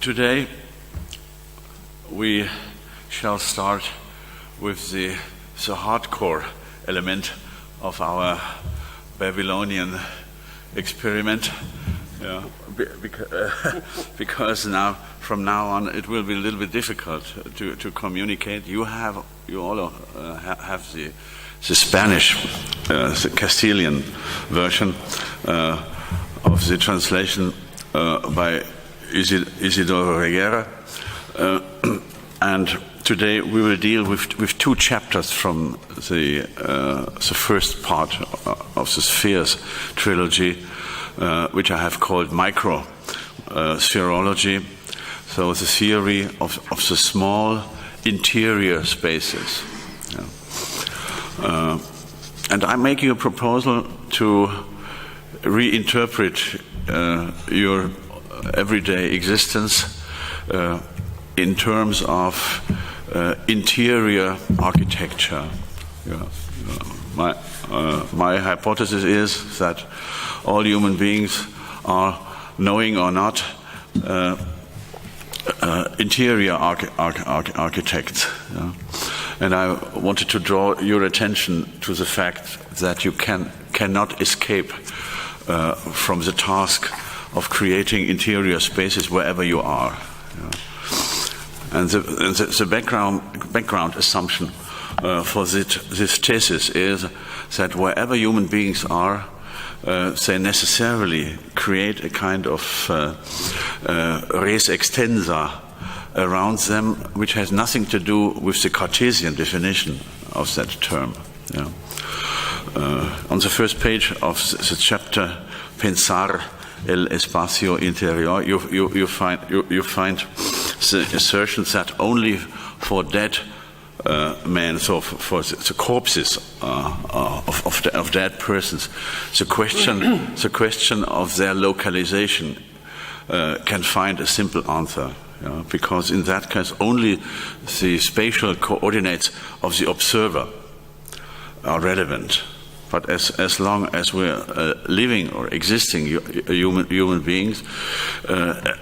Today we shall start with the hardcore element of our Babylonian experiment, because from now on it will be a little bit difficult to communicate. You all have the Spanish, the Castilian version of the translation by Isidoro Reguera, and today we will deal with two chapters from the first part of the Spheres trilogy, which I have called Microsphereology. So the theory of the small interior spaces. And I'm making a proposal to reinterpret your everyday existence in terms of interior architecture. My hypothesis is that all human beings are, knowing or not, interior architects. And I wanted to draw your attention to the fact that you cannot escape from the task of creating interior spaces wherever you are. And the background assumption for this thesis is that wherever human beings are, they necessarily create a kind of res extensa around them, which has nothing to do with the Cartesian definition of that term. On the first page of the chapter Pensar el espacio interior, you find the assertions that only for dead men, so for the corpses of dead persons, the question of their localization can find a simple answer. Because in that case only the spatial coordinates of the observer are relevant. But as long as we're living or existing human beings,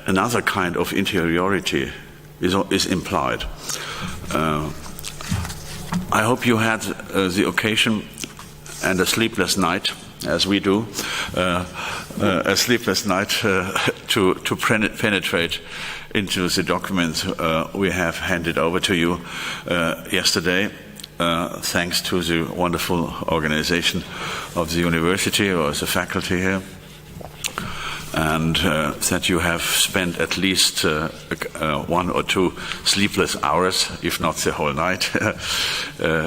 another kind of interiority is implied. I hope you had the occasion and a sleepless night, as we do, a sleepless night to penetrate into the documents we have handed over to you yesterday, thanks to the wonderful organization of the university or the faculty here, and that you have spent at least 1 or 2 sleepless hours, if not the whole night,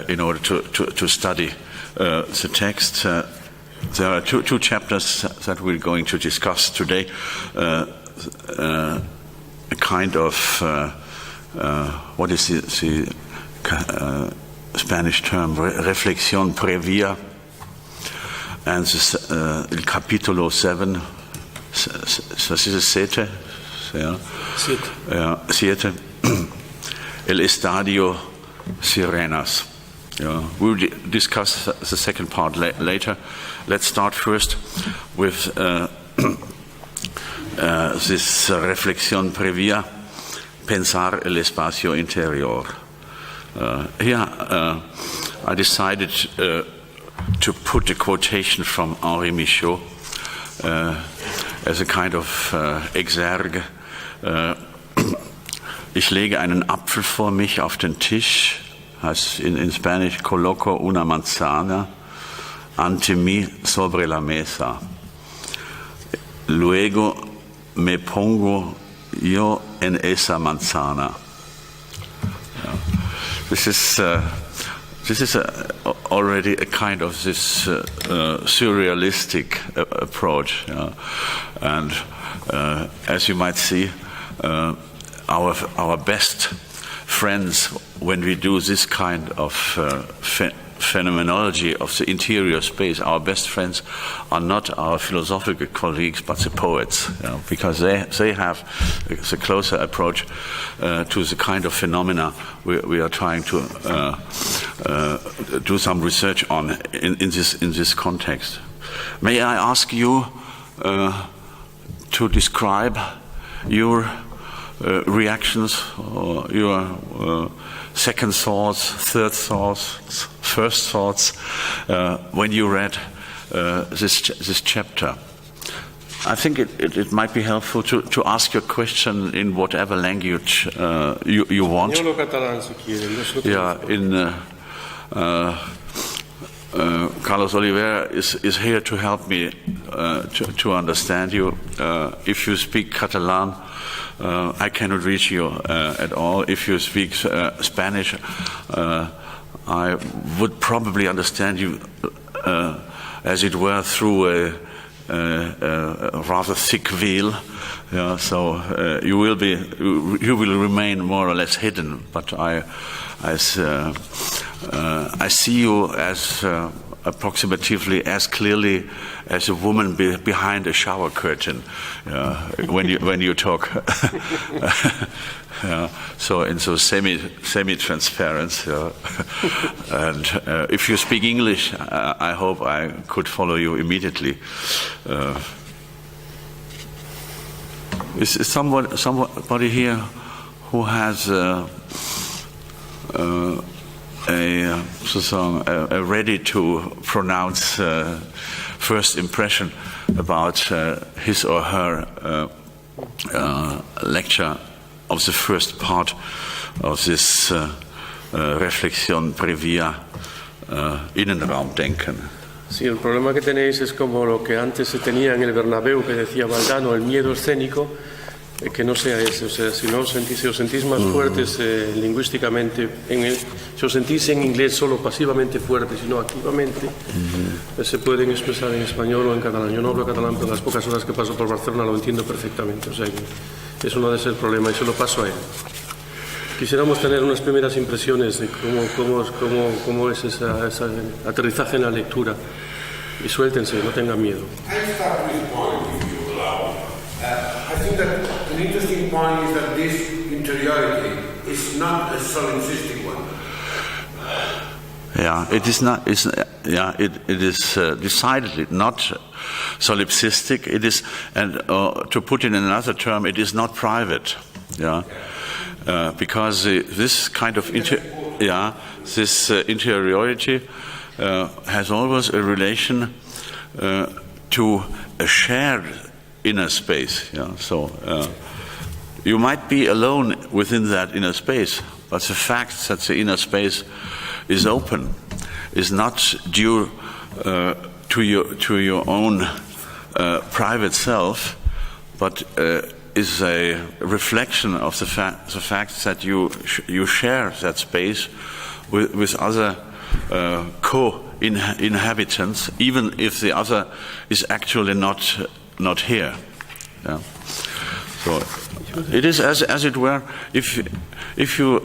in order to study the text. There are two chapters that we're going to discuss today. A kind of what is the Spanish term, reflexión previa, and el capítulo 7, siete, el estadio Sirenas. We'll discuss the second part later. Let's start first with this reflexión previa, pensar el espacio interior. Here I decided to put a quotation from Henri Michaud as a kind of exergue. Ich lege einen Apfel vor mich auf den Tisch, heißt in Spanish, coloco una manzana ante mí sobre la mesa. Luego me pongo yo en esa manzana. This is already a kind of this surrealistic approach, and as you might see, our best friends, when we do this kind of phenomenology of the interior space, our best friends are not our philosophical colleagues but the poets, because they have the closer approach to the kind of phenomena we are trying to do some research on in this context. May I ask you to describe your reactions, or your second thoughts, third thoughts, first thoughts when you read this chapter. I think it might be helpful to ask your question in whatever language you want. Carlos Oliveira is here to help me to understand you. If you speak Catalan, I cannot reach you at all. If you speak Spanish, I would probably understand you as it were through a rather thick veil. So you will remain more or less hidden. But I see you as approximately as clearly as a woman behind a shower curtain when you talk. So semi-transparent. And if you speak English, I hope I could follow you immediately. Is somebody here who has a ready to pronounce first impression about his or her lecture of the first part of this reflexión previa Innenraumdenken? Sí, el problema que tenéis es como lo que antes se tenía en el Bernabéu, que decía Valdano, el miedo escénico, que no sea ese. O sea, si os sentís más fuertes lingüísticamente, si os sentís en inglés solo pasivamente fuertes y no activamente, se pueden expresar en español o en catalán. Yo no hablo catalán, pero las pocas horas que paso por Barcelona lo entiendo perfectamente. O sea, que eso no debe ser el problema y se lo paso a él. Quisiéramos tener unas primeras impresiones de cómo es ese aterrizaje en la lectura. Y suéltense, no tengan miedo. I think that an interesting point is that this interiority is not a solipsistic one. Yeah, it is not. It is decidedly not solipsistic. It is, and to put it in another term, it is not private. Yeah, because this kind of interiority has always a relation to a shared inner space. So you might be alone within that inner space, but the fact that the inner space is open is not due to your own private self, but is a reflection of the fact that you share that space with other co-inhabitants, even if the other is actually not here. Yeah. So it is as it were, if you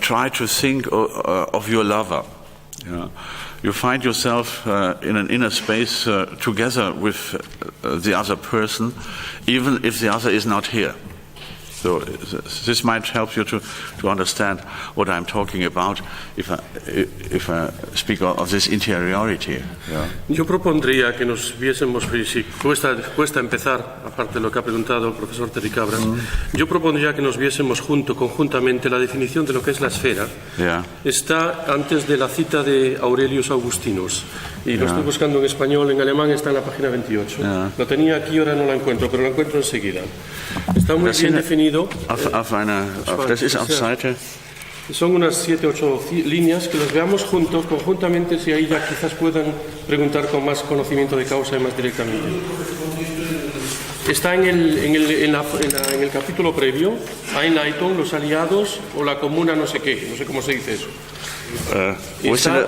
try to think of your lover, you find yourself in an inner space together with the other person, even if the other is not here. So this might help you to understand what I'm talking about if I speak of this interiority. Yeah. Yo propondría que nos viésemos, si cuesta empezar, aparte de lo que ha preguntado el profesor Terry Cabras, yo propondría que nos viésemos conjuntamente la definición de lo que es la esfera. Yeah. Está antes de la cita de Aurelius Augustinus. Y lo estoy buscando en español, en alemán está en la página 28. Lo tenía aquí, ahora no la encuentro, pero la encuentro enseguida. Está muy bien definido. Das ist auf Seite. Son unas 7 o 8 líneas que las veamos conjuntamente, si ahí ya quizás puedan preguntar con más conocimiento de causa y más directamente. Está en el capítulo previo, Einleitung, los aliados o la comuna no sé qué, no sé cómo se dice eso.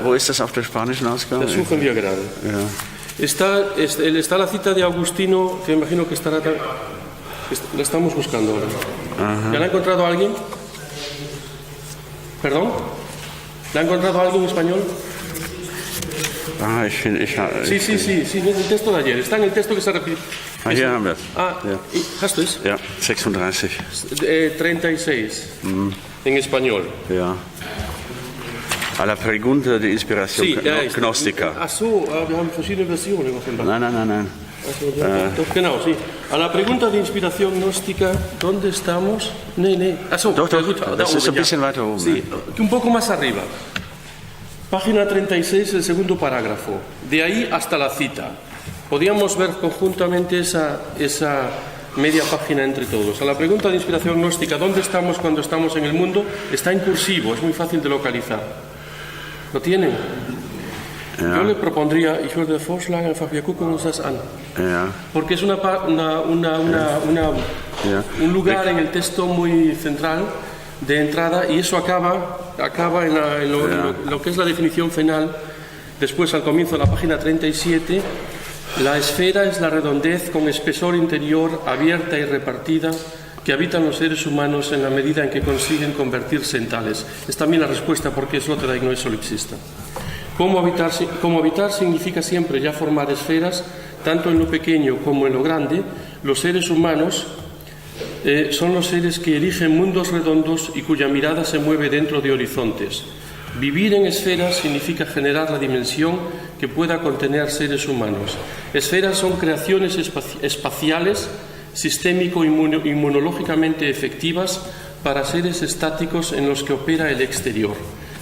Wo ist das auf der spanischen Ausgabe? Das suchen wir gerade. Ja. Está la cita de Agustino, que imagino que estará... La estamos buscando ahora. ¿Ya la ha encontrado alguien? ¿Perdón? ¿La ha encontrado alguien en español? Sí, el texto de ayer. Está en el texto que se repite. Hier haben wir es. ¿Hast du es? Ja, 36. 36, en español. Ja. A la pregunta de inspiración gnóstica. Ach so, wir haben verschiedene Versionen. Nein. Doch, genau, sí. A la pregunta de inspiración gnóstica, ¿dónde estamos? Das ist ein bisschen weiter oben. Sí, un poco más arriba. Página 36, el segundo párrafo. De ahí hasta la cita. Podíamos ver conjuntamente esa media página entre todos. A la pregunta de inspiración gnóstica, ¿dónde estamos cuando estamos en el mundo? Está en cursivo, es muy fácil de localizar. ¿Lo tienen? Ja. Yo le propondría, ich würde vorschlagen, einfach wir gucken uns das an. Ja. Porque es un lugar en el texto muy central de entrada y eso acaba en lo que es la definición final. Después, al comienzo de la página 37, la esfera es la redondez con espesor interior abierta y repartida que habitan los seres humanos en la medida en que consiguen convertirse en tales. Es también la respuesta por qué Sloterdijk no es solipsista. Como habitar significa siempre ya formar esferas, tanto en lo pequeño como en lo grande. Los seres humanos son los seres que eligen mundos redondos y cuya mirada se mueve dentro de horizontes. Vivir en esferas significa generar la dimensión que pueda contener seres humanos. Esferas son creaciones espaciales, sistémico-inmunológicamente efectivas para seres estáticos en los que opera el exterior.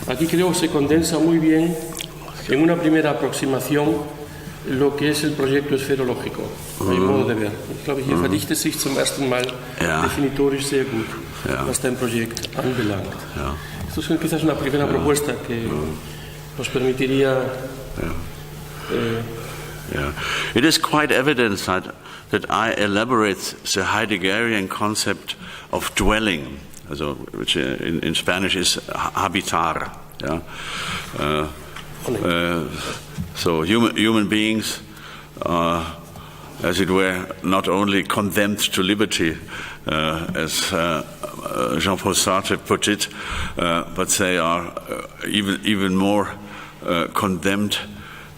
Aquí creo que se condensa muy bien en una primera aproximación lo que es el proyecto esferológico, mi modo de ver. Ich glaube, hier verdichtet sich zum ersten Mal definitorisch sehr gut, was dein Projekt anbelangt. Esto es quizás una primera propuesta que nos permitiría... It is quite evident that I elaborate the Heideggerian concept of dwelling, which in Spanish is habitar. So human beings are, as it were, not only condemned to liberty, as Jean-Paul Sartre put it, but they are even more condemned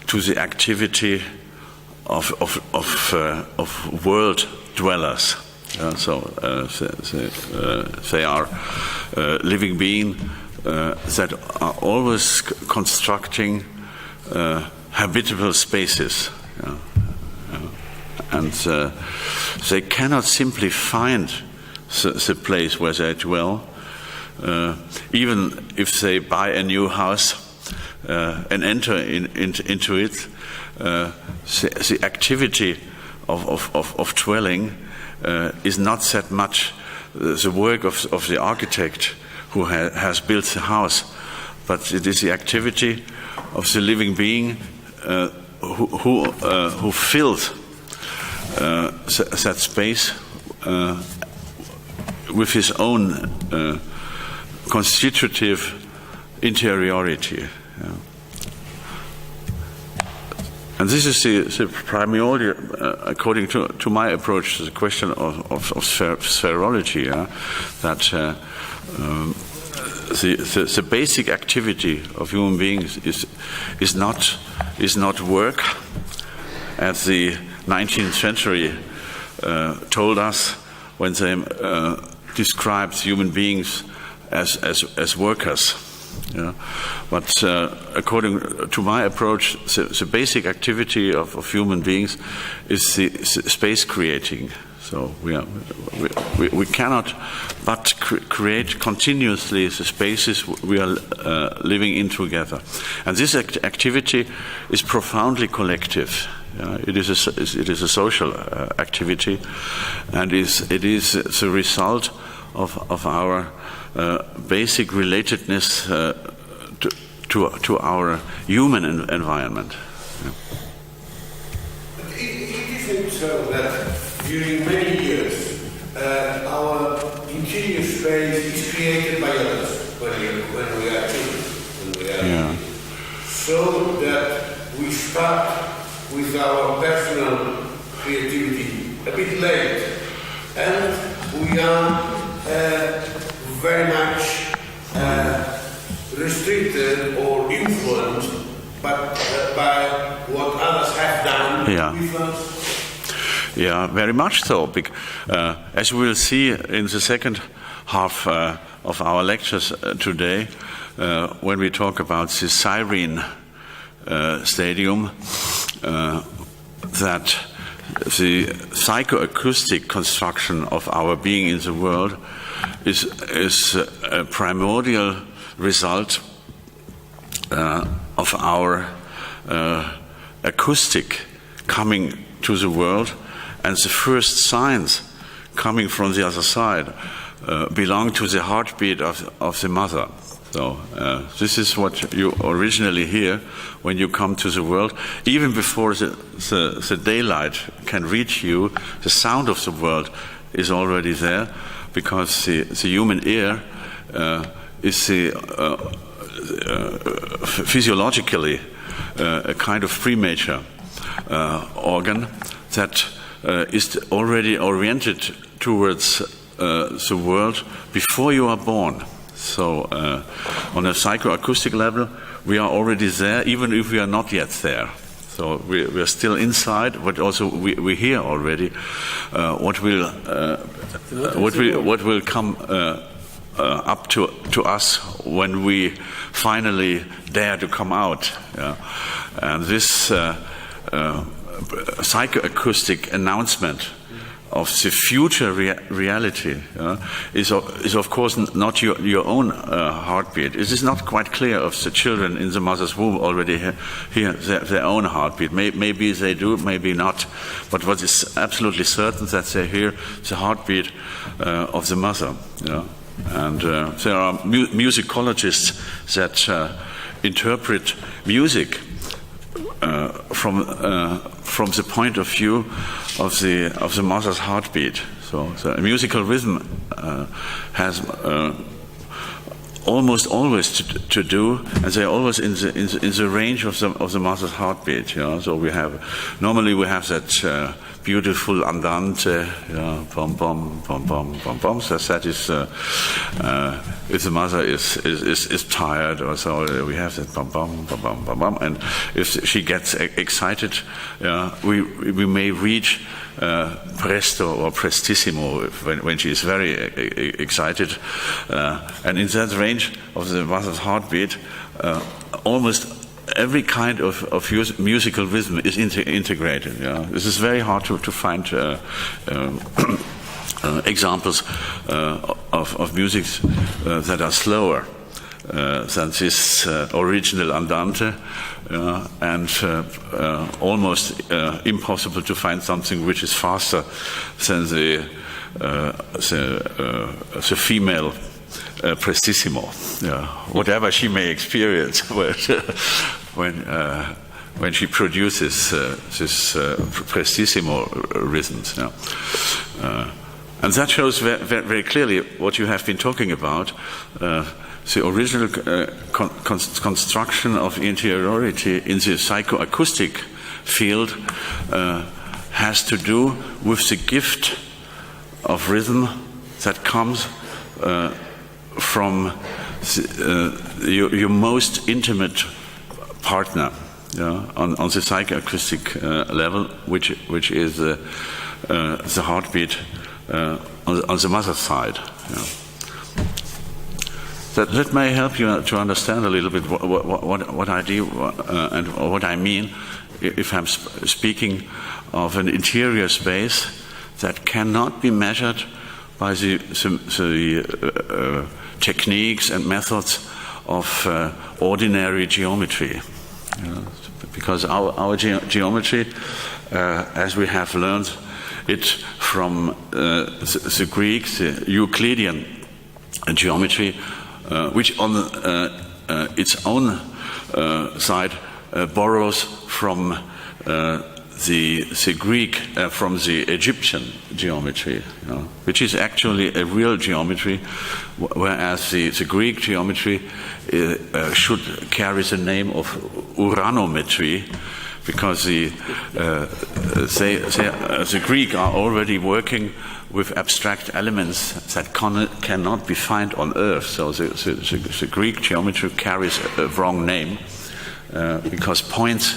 to the activity of world dwellers. They are living beings that are always constructing habitable spaces, and they cannot simply find the place where they dwell, even if they buy a new house and enter into it. The activity of dwelling is not that much the work of the architect who has built the house, but it is the activity of the living being who fills that space with his own constitutive interiority. And this is the primordial, according to my approach, the question of spherology, that the basic activity of human beings is not work, as the 19th century told us when they described human beings as workers. But according to my approach, the basic activity of human beings is the space creating. So we cannot but create continuously the spaces we are living in together, and this activity is profoundly collective. It is a social activity, and it is the result of our basic relatedness to our human environment. It isn't so that during many years our interior space is created by others when we are children, so that we start with our personal creativity a bit late, and we are very much restricted or influenced by what others have done with us. Yeah, very much so. As we will see in the second half of our lectures today, when we talk about the Sirenstadium, that the psychoacoustic construction of our being in the world is a primordial result of our acoustic coming to the world, and the first signs coming from the other side belong to the heartbeat of the mother. So this is what you originally hear when you come to the world. Even before the daylight can reach you, the sound of the world is already there, because the human ear is physiologically a kind of premature organ that is already oriented towards the world before you are born. So on a psychoacoustic level, we are already there, even if we are not yet there. So we are still inside, but also we hear already what will come up to us when we finally dare to come out. Yeah. And this psychoacoustic announcement of the future reality is of course not your own heartbeat. It is not quite clear if the children in the mother's womb already hear their own heartbeat. Maybe they do, maybe not. But what is absolutely certain that they hear the heartbeat of the mother. And there are musicologists that interpret music from the point of view of the mother's heartbeat. So a musical rhythm has almost always to do, and they're always in the range of the mother's heartbeat. So normally we have that beautiful andante, bom bom bom bom bom bom. So that is if the mother is tired or so, we have that bom bom bom bom bom bom. And if she gets excited, we may reach presto or prestissimo when she is very excited, and in that range of the mother's heartbeat, almost every kind of musical rhythm is integrated. This is very hard to find examples of music that are slower than this original andante, and almost impossible to find something which is faster than the female prestissimo, whatever she may experience when she produces this prestissimo rhythms. And that shows very clearly what you have been talking about. The original construction of interiority in the psychoacoustic field has to do with the gift of rhythm that comes from your most intimate partner, on the psychoacoustic level, which is the heartbeat on the mother's side. That may help you to understand a little bit what I do and what I mean if I'm speaking of an interior space that cannot be measured by the techniques and methods of ordinary geometry. Because our geometry, as we have learned it from the Greek, the Euclidean geometry, which on its own side borrows from the Greek, from the Egyptian geometry, which is actually a real geometry, whereas the Greek geometry should carry the name of uranometry, because the Greek are already working with abstract elements that cannot be found on Earth. So the Greek geometry carries a wrong name, because points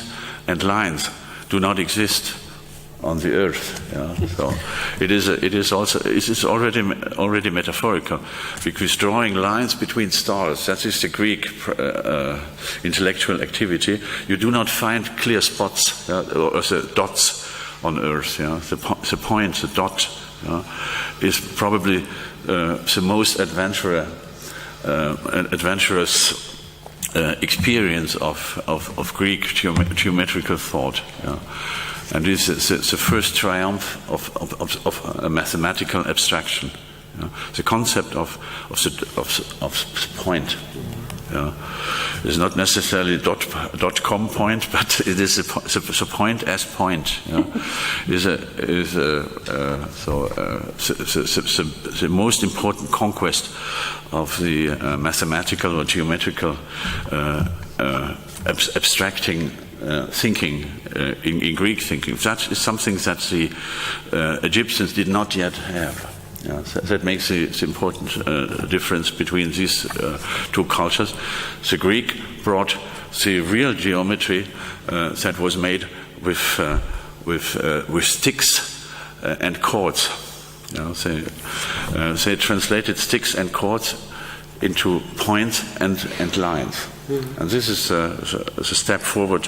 and lines do not exist on the Earth. So it is already metaphorical, because drawing lines between stars, that is the Greek intellectual activity. You do not find clear spots or the dots on Earth. Yeah? The point, the dot, is probably the most adventurous experience of Greek geometrical thought. Yeah? And this is the first triumph of a mathematical abstraction. Yeah? The concept of the point. Yeah. It's not necessarily dot-com point, but it is the point as point. Yeah. The most important conquest of the mathematical or geometrical abstracting thinking in Greek thinking. That is something that the Egyptians did not yet have. Yeah, that makes the important difference between these two cultures. The Greek brought the real geometry that was made with sticks and chords. You know, they translated sticks and chords into points and lines. And this is a step forward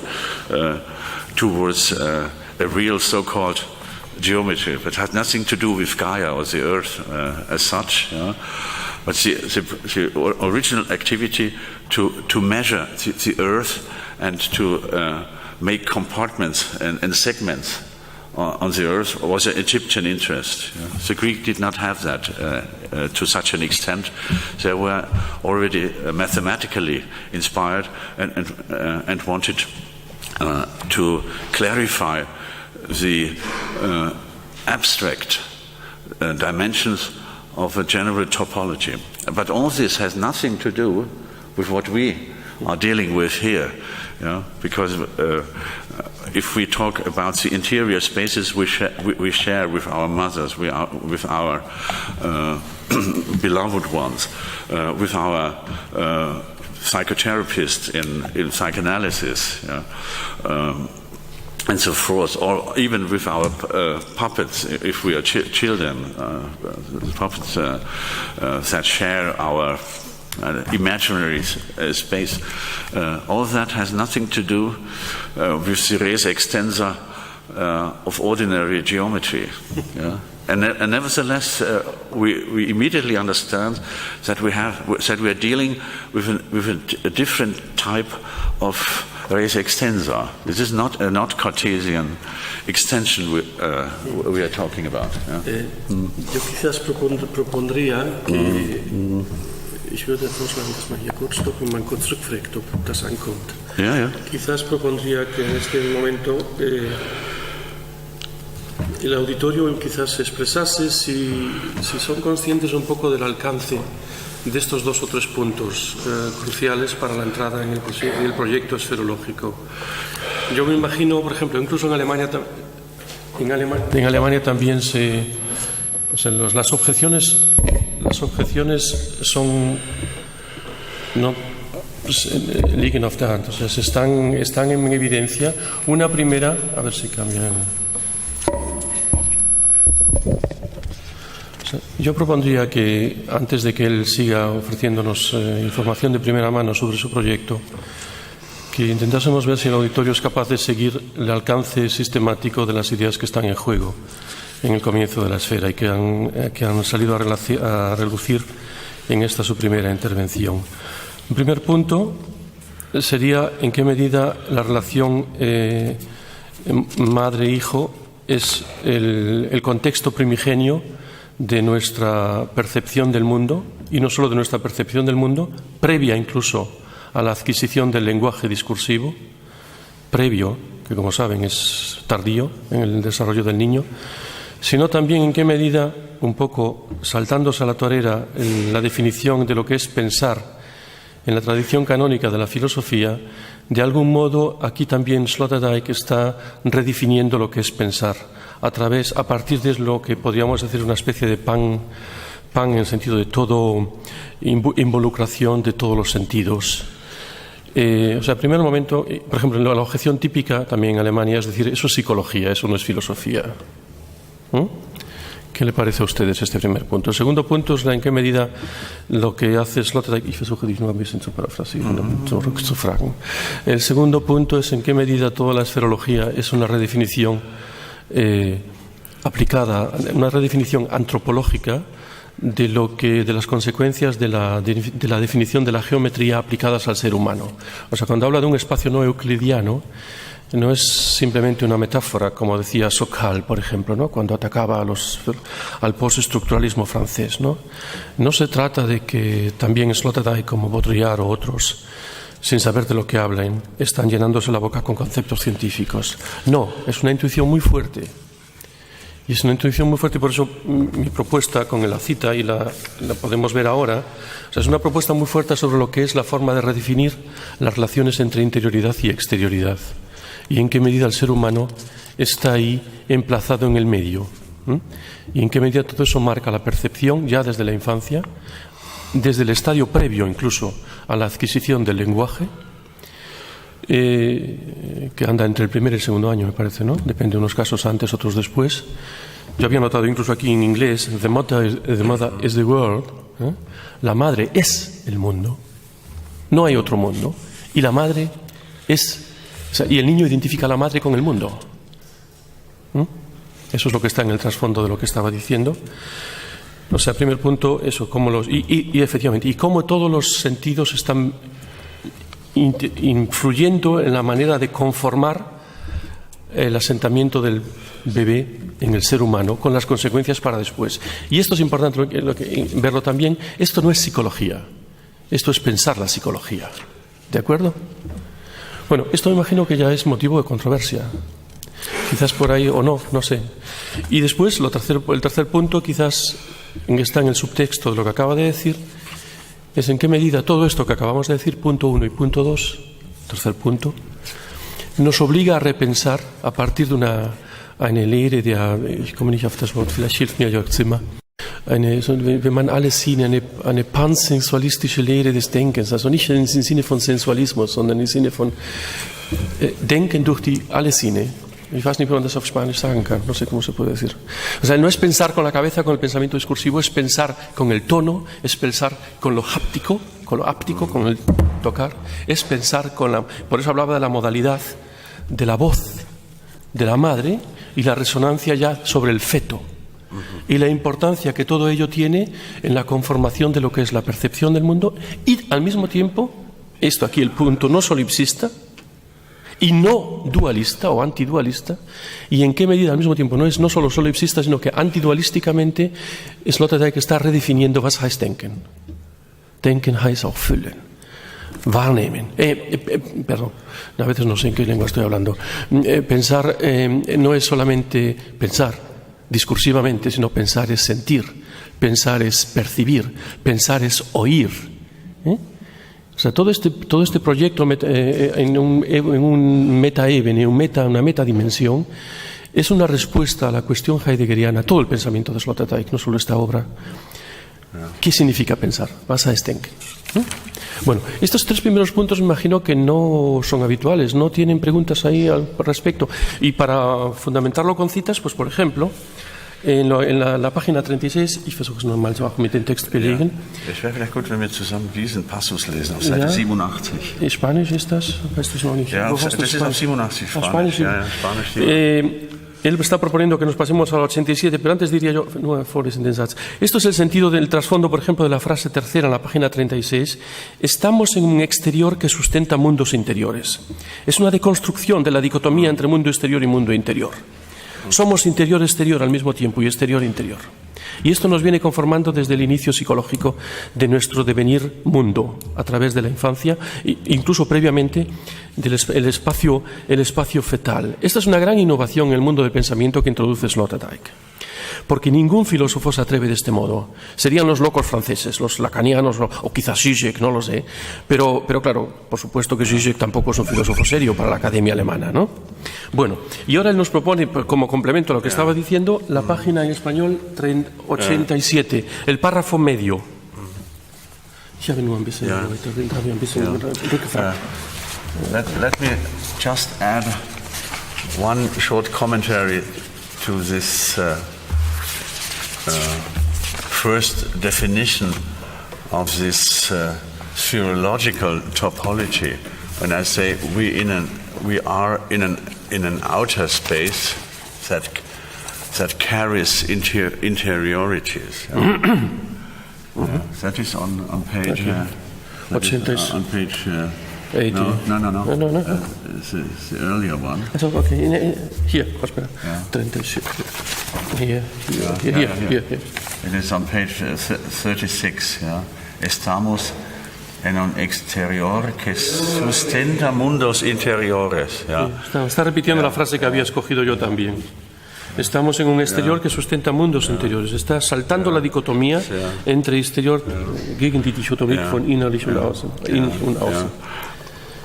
towards a real so-called geometry, but had nothing to do with Gaia or the Earth as such. Yeah? But the original activity to measure the Earth and to make compartments and segments on the Earth was an Egyptian interest. Yeah? The Greek did not have that to such an extent. They were already mathematically inspired and wanted to clarify the abstract dimensions of a general topology. But all this has nothing to do with what we are dealing with here, you know, because if we talk about the interior spaces we share with our mothers, with our beloved ones, with our psychotherapists in psychoanalysis, and so forth, or even with our puppets, if we are children, puppets that share our imaginary space. All that has nothing to do with the res extensa of ordinary geometry. Yeah? And nevertheless, we immediately understand that we are dealing with a different type of res extensa. This is not Cartesian extension we are talking about. Yeah? Yo quizás propondría que ich würde vorschlagen, dass man hier kurz stoppen und man kurz rückfragt, ob das ankommt. Ja, ja. Quizás propondría que en este momento el auditorio quizás se expresase si son conscientes un poco del alcance de estos 2 o 3 puntos cruciales para la entrada en el proyecto esferológico. Yo me imagino, por ejemplo, incluso en Alemania también las objeciones son no liegen auf der Hand, o sea, están en evidencia. Una primera, a ver si cambian. Yo propondría que, antes de que él siga ofreciéndonos información de primera mano sobre su proyecto, que intentásemos ver si el auditorio es capaz de seguir el alcance sistemático de las ideas que están en juego en el comienzo de la esfera y que han salido a relucir en esta su primera intervención. El primer punto sería en qué medida la relación madre-hijo es el contexto primigenio de nuestra percepción del mundo, y no solo de nuestra percepción del mundo, previa incluso a la adquisición del lenguaje discursivo, previo, que como saben es tardío en el desarrollo del niño, sino también en qué medida, un poco saltándose a la torera la definición de lo que es pensar en la tradición canónica de la filosofía, de algún modo aquí también Sloterdijk está redefiniendo lo que es pensar, a partir de lo que podríamos decir una especie de pan en el sentido de todo, involucración de todos los sentidos. O sea, en primer momento, por ejemplo, la objeción típica también en Alemania es decir, eso es psicología, eso no es filosofía. ¿Qué le parece a ustedes este primer punto? El segundo punto es en qué medida lo que hace Sloterdijk, ich versuche dich nur ein bisschen zu paraphrasieren, zurückzufragen. El segundo punto es en qué medida toda la esferología es una redefinición aplicada, una redefinición antropológica de las consecuencias de la definición de la geometría aplicadas al ser humano. O sea, cuando habla de un espacio no euclidiano, no es simplemente una metáfora, como decía Socal, por ejemplo, ¿no? Cuando atacaba al postestructuralismo francés, ¿no? No se trata de que también Sloterdijk, como Baudrillard o otros, sin saber de lo que hablan, están llenándose la boca con conceptos científicos. No, es una intuición muy fuerte. Y es una intuición muy fuerte, y por eso mi propuesta con la cita, y la podemos ver ahora, o sea, es una propuesta muy fuerte sobre lo que es la forma de redefinir las relaciones entre interioridad y exterioridad, y en qué medida el ser humano está ahí emplazado en el medio, y en qué medida todo eso marca la percepción ya desde la infancia, desde el estadio previo incluso a la adquisición del lenguaje, que anda entre el primer y el segundo año, me parece, ¿no? Depende de unos casos antes, otros después. Yo había notado incluso aquí en inglés, the mother is the world, ¿eh? La madre es el mundo, no hay otro mundo, y la madre es, o sea, y el niño identifica a la madre con el mundo. Eso es lo que está en el trasfondo de lo que estaba diciendo. O sea, primer punto, eso, y efectivamente, y cómo todos los sentidos están influyendo en la manera de conformar el asentamiento del bebé en el ser humano, con las consecuencias para después. Y esto es importante verlo también. Esto no es psicología, esto es pensar la psicología. ¿De acuerdo? Bueno, esto me imagino que ya es motivo de controversia. Quizás por ahí o no, no sé. Y después, el tercer punto, quizás está en el subtexto de lo que acaba de decir, es en qué medida todo esto que acabamos de decir, punto 1 y punto 2, tercer punto, nos obliga a repensar a partir de eine Lehre ich komme nicht auf das Wort, vielleicht hilft mir Jörg Zimmer, wenn man alles sieht, eine pansensualistische Lehre des Denkens, also nicht im Sinne von Sensualismus, sondern im Sinne von Denken durch alle Sinne. Ich weiß nicht, wie man das auf Spanisch sagen kann, no sé cómo se puede decir. O sea, no es pensar con la cabeza, con el pensamiento discursivo, es pensar con el tono, es pensar con lo háptico, con el tocar, es pensar por eso hablaba de la modalidad de la voz de la madre y la resonancia ya sobre el feto, y la importancia que todo ello tiene en la conformación de lo que es la percepción del mundo, y al mismo tiempo, esto aquí el punto no solipsista, y no dualista o antidualista, y en qué medida al mismo tiempo no es no solo solipsista, sino que antidualísticamente Sloterdijk está redefiniendo was heißt denken. Denken heißt auch fühlen, wahrnehmen. Perdón, a veces no sé en qué lengua estoy hablando. Pensar no es solamente pensar discursivamente, sino pensar es sentir, pensar es percibir, pensar es oír. O sea, todo este proyecto en un meta-even, una metadimensión, es una respuesta a la cuestión heideggeriana, todo el pensamiento de Sloterdijk, no solo esta obra. ¿Qué significa pensar? Was heißt denken? Bueno, estos tres primeros puntos me imagino que no son habituales, no tienen preguntas ahí al respecto. Y para fundamentarlo con citas, pues por ejemplo, en la página 36, ich versuche es nochmal so auch mit dem Text belegen. Es wäre vielleicht gut, wenn wir zusammen diesen Passus lesen, auf Seite 87. ¿En Spanisch ist das? Weißt du noch nicht? Ja, das ist auf 87, Spanisch. Ja, Spanisch. Él está proponiendo que nos pasemos al 87, pero antes diría yo, esto es el sentido del trasfondo, por ejemplo, de la frase tercera en la página 36. Estamos en un exterior que sustenta mundos interiores. Es una deconstrucción de la dicotomía entre mundo exterior y mundo interior. Somos interior-exterior al mismo tiempo y exterior-interior. Y esto nos viene conformando desde el inicio psicológico de nuestro devenir mundo, a través de la infancia, incluso previamente el espacio fetal. Esta es una gran innovación en el mundo del pensamiento que introduce Sloterdijk, porque ningún filósofo se atreve de este modo. Serían los locos franceses, los lacanianos o quizás Zizek, no lo sé. Pero claro, por supuesto que Zizek tampoco es un filósofo serio para la academia alemana, ¿no? Bueno, y ahora él nos propone, como complemento a lo que estaba diciendo, la página en español 87, el párrafo medio. Let me just add one short commentary to this first definition of this spherological topology. When I say we are in an outer space that that carries interiorities. That is on page. On page. 80. No. It's the earlier one. Also, okay, hier, Prosper. 37. Here. It is on page 36. Estamos en un exterior que sustenta mundos interiores. Está repitiendo la frase que había escogido yo también. Estamos en un exterior que sustenta mundos interiores. Está saltando la dicotomía entre exterior, gegen die Dichotomie von innerlich und außen. In und außen.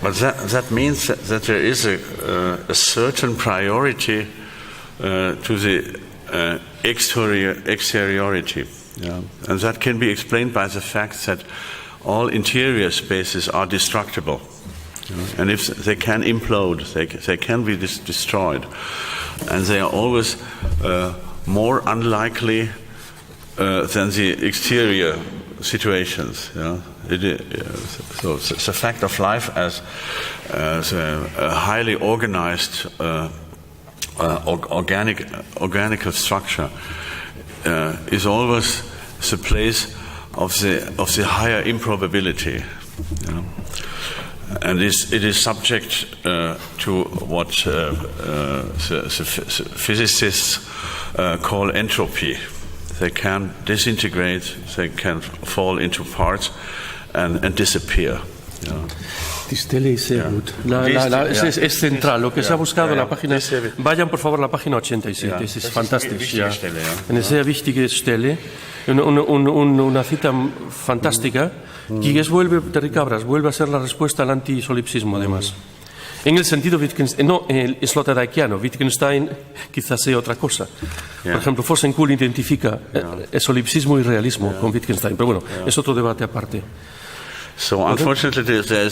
But that means that there is a certain priority to the exteriority. And that can be explained by the fact that all interior spaces are destructible. And if they can implode, they can be destroyed. And they are always more unlikely than the exterior situations. So it's a fact of life as a highly organized organical structure is always the place of the higher improbability. And it is subject to what the physicists call entropy. They can disintegrate, they can fall into parts and disappear. Die Stelle ist sehr gut. Es central. Lo que se ha buscado en la página. Vayan por favor a la página 87. Es ist fantastisch. Eine sehr wichtige Stelle. Una cita fantástica. Que Terry Cabras vuelve a ser la respuesta al antisolipsismo, además. En el sentido sloterdijkiano. Wittgenstein quizás sea otra cosa. Por ejemplo, Fosenkuhl identifica solipsismo y realismo con Wittgenstein. Pero bueno, es otro debate aparte. So unfortunately, there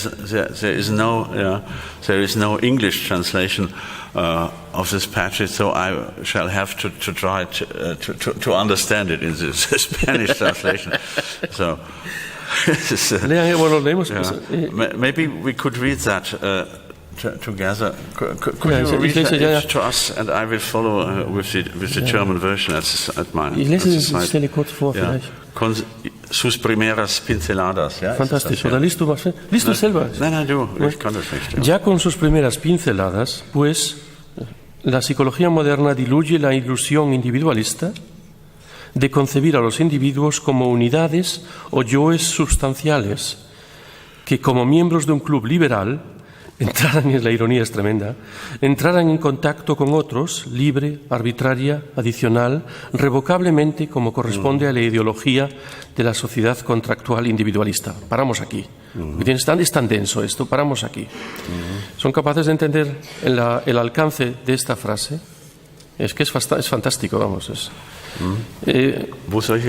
is no English translation of this passage. So I shall have to try to understand it in the Spanish translation. So maybe we could read that together. Could you read it to us, and I will follow with the German version at my. Ich lese die Stelle kurz vor, vielleicht. Sus primeras pinceladas. Fantástico. ¿Liest du selber? Nein, du. Ich kann das nicht. Ya con sus primeras pinceladas, pues, la psicología moderna diluye la ilusión individualista de concebir a los individuos como unidades o yoes sustanciales que, como miembros de un club liberal, la ironía es tremenda, entraran en contacto con otros, libre, arbitraria, adicional, revocablemente, como corresponde a la ideología de la sociedad contractual individualista. Paramos aquí. Es tan denso esto, paramos aquí. ¿Son capaces de entender el alcance de esta frase? Es que es fantástico, vamos. Wo soll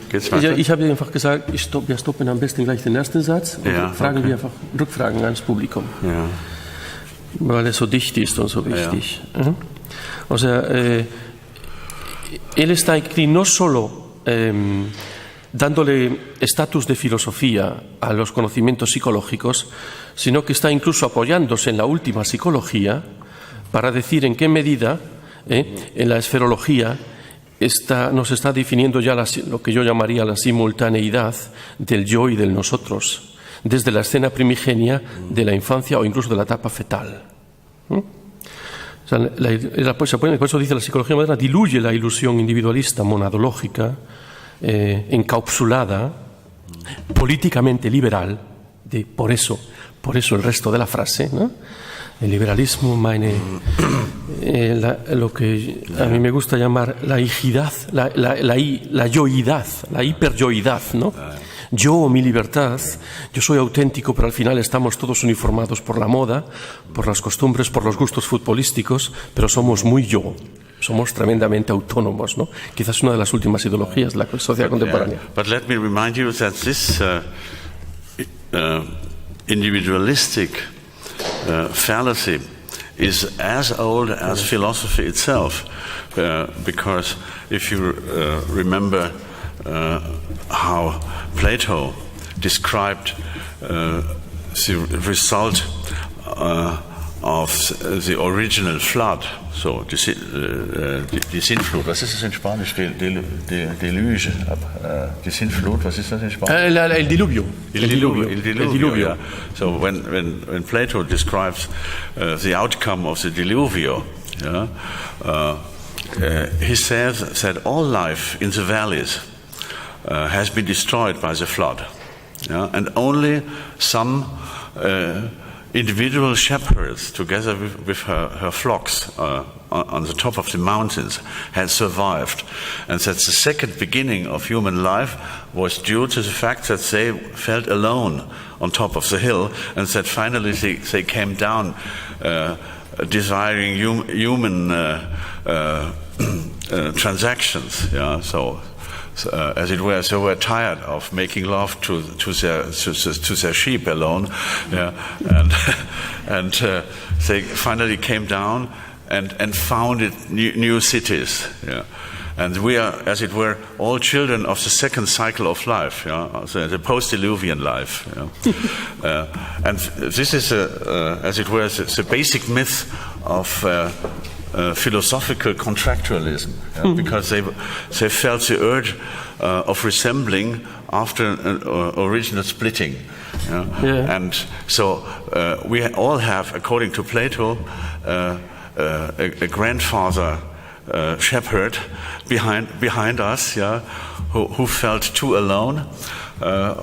geht's weiter? Ich habe einfach gesagt, wir stoppen am besten gleich den ersten Satz und fragen wir einfach Rückfragen ans Publikum. Weil es so dicht ist und so wichtig. O sea, él está aquí no solo dándole estatus de filosofía a los conocimientos psicológicos, sino que está incluso apoyándose en la última psicología para decir en qué medida en la esferología nos está definiendo ya lo que yo llamaría la simultaneidad del yo y del nosotros, desde la escena primigenia de la infancia o incluso de la etapa fetal. O sea, por eso dice la psicología moderna, diluye la ilusión individualista monadológica, encapsulada, políticamente liberal, por eso el resto de la frase, ¿no? El liberalismo, lo que a mí me gusta llamar la hijidad, la yoidad, la hiperyoidad, ¿no? Yo, mi libertad, yo soy auténtico, pero al final estamos todos uniformados por la moda, por las costumbres, por los gustos futbolísticos, pero somos muy yo. Somos tremendamente autónomos, ¿no? Quizás una de las últimas ideologías de la sociedad contemporánea. But let me remind you that this individualistic fallacy is as old as philosophy itself, because if you remember how Plato described the result of the original flood, so die Sintflut, was ist das in Spanisch? Deluge, die Sintflut, was ist das in Spanisch? El diluvio. Il diluvio. Yeah. So when Plato describes the outcome of the diluvio, he says that all life in the valleys has been destroyed by the flood, and only some individual shepherds, together with her flocks on the top of the mountains, had survived. And that the second beginning of human life was due to the fact that they felt alone on top of the hill, and that finally they came down desiring human transactions. So as it were, they were tired of making love to their sheep alone, and they finally came down and founded new cities. And we are, as it were, all children of the second cycle of life, the post-diluvian life. And this is, as it were, the basic myth of philosophical contractualism, because they felt the urge of resembling after an original splitting. And so we all have, according to Plato, a grandfather shepherd behind us, who felt too alone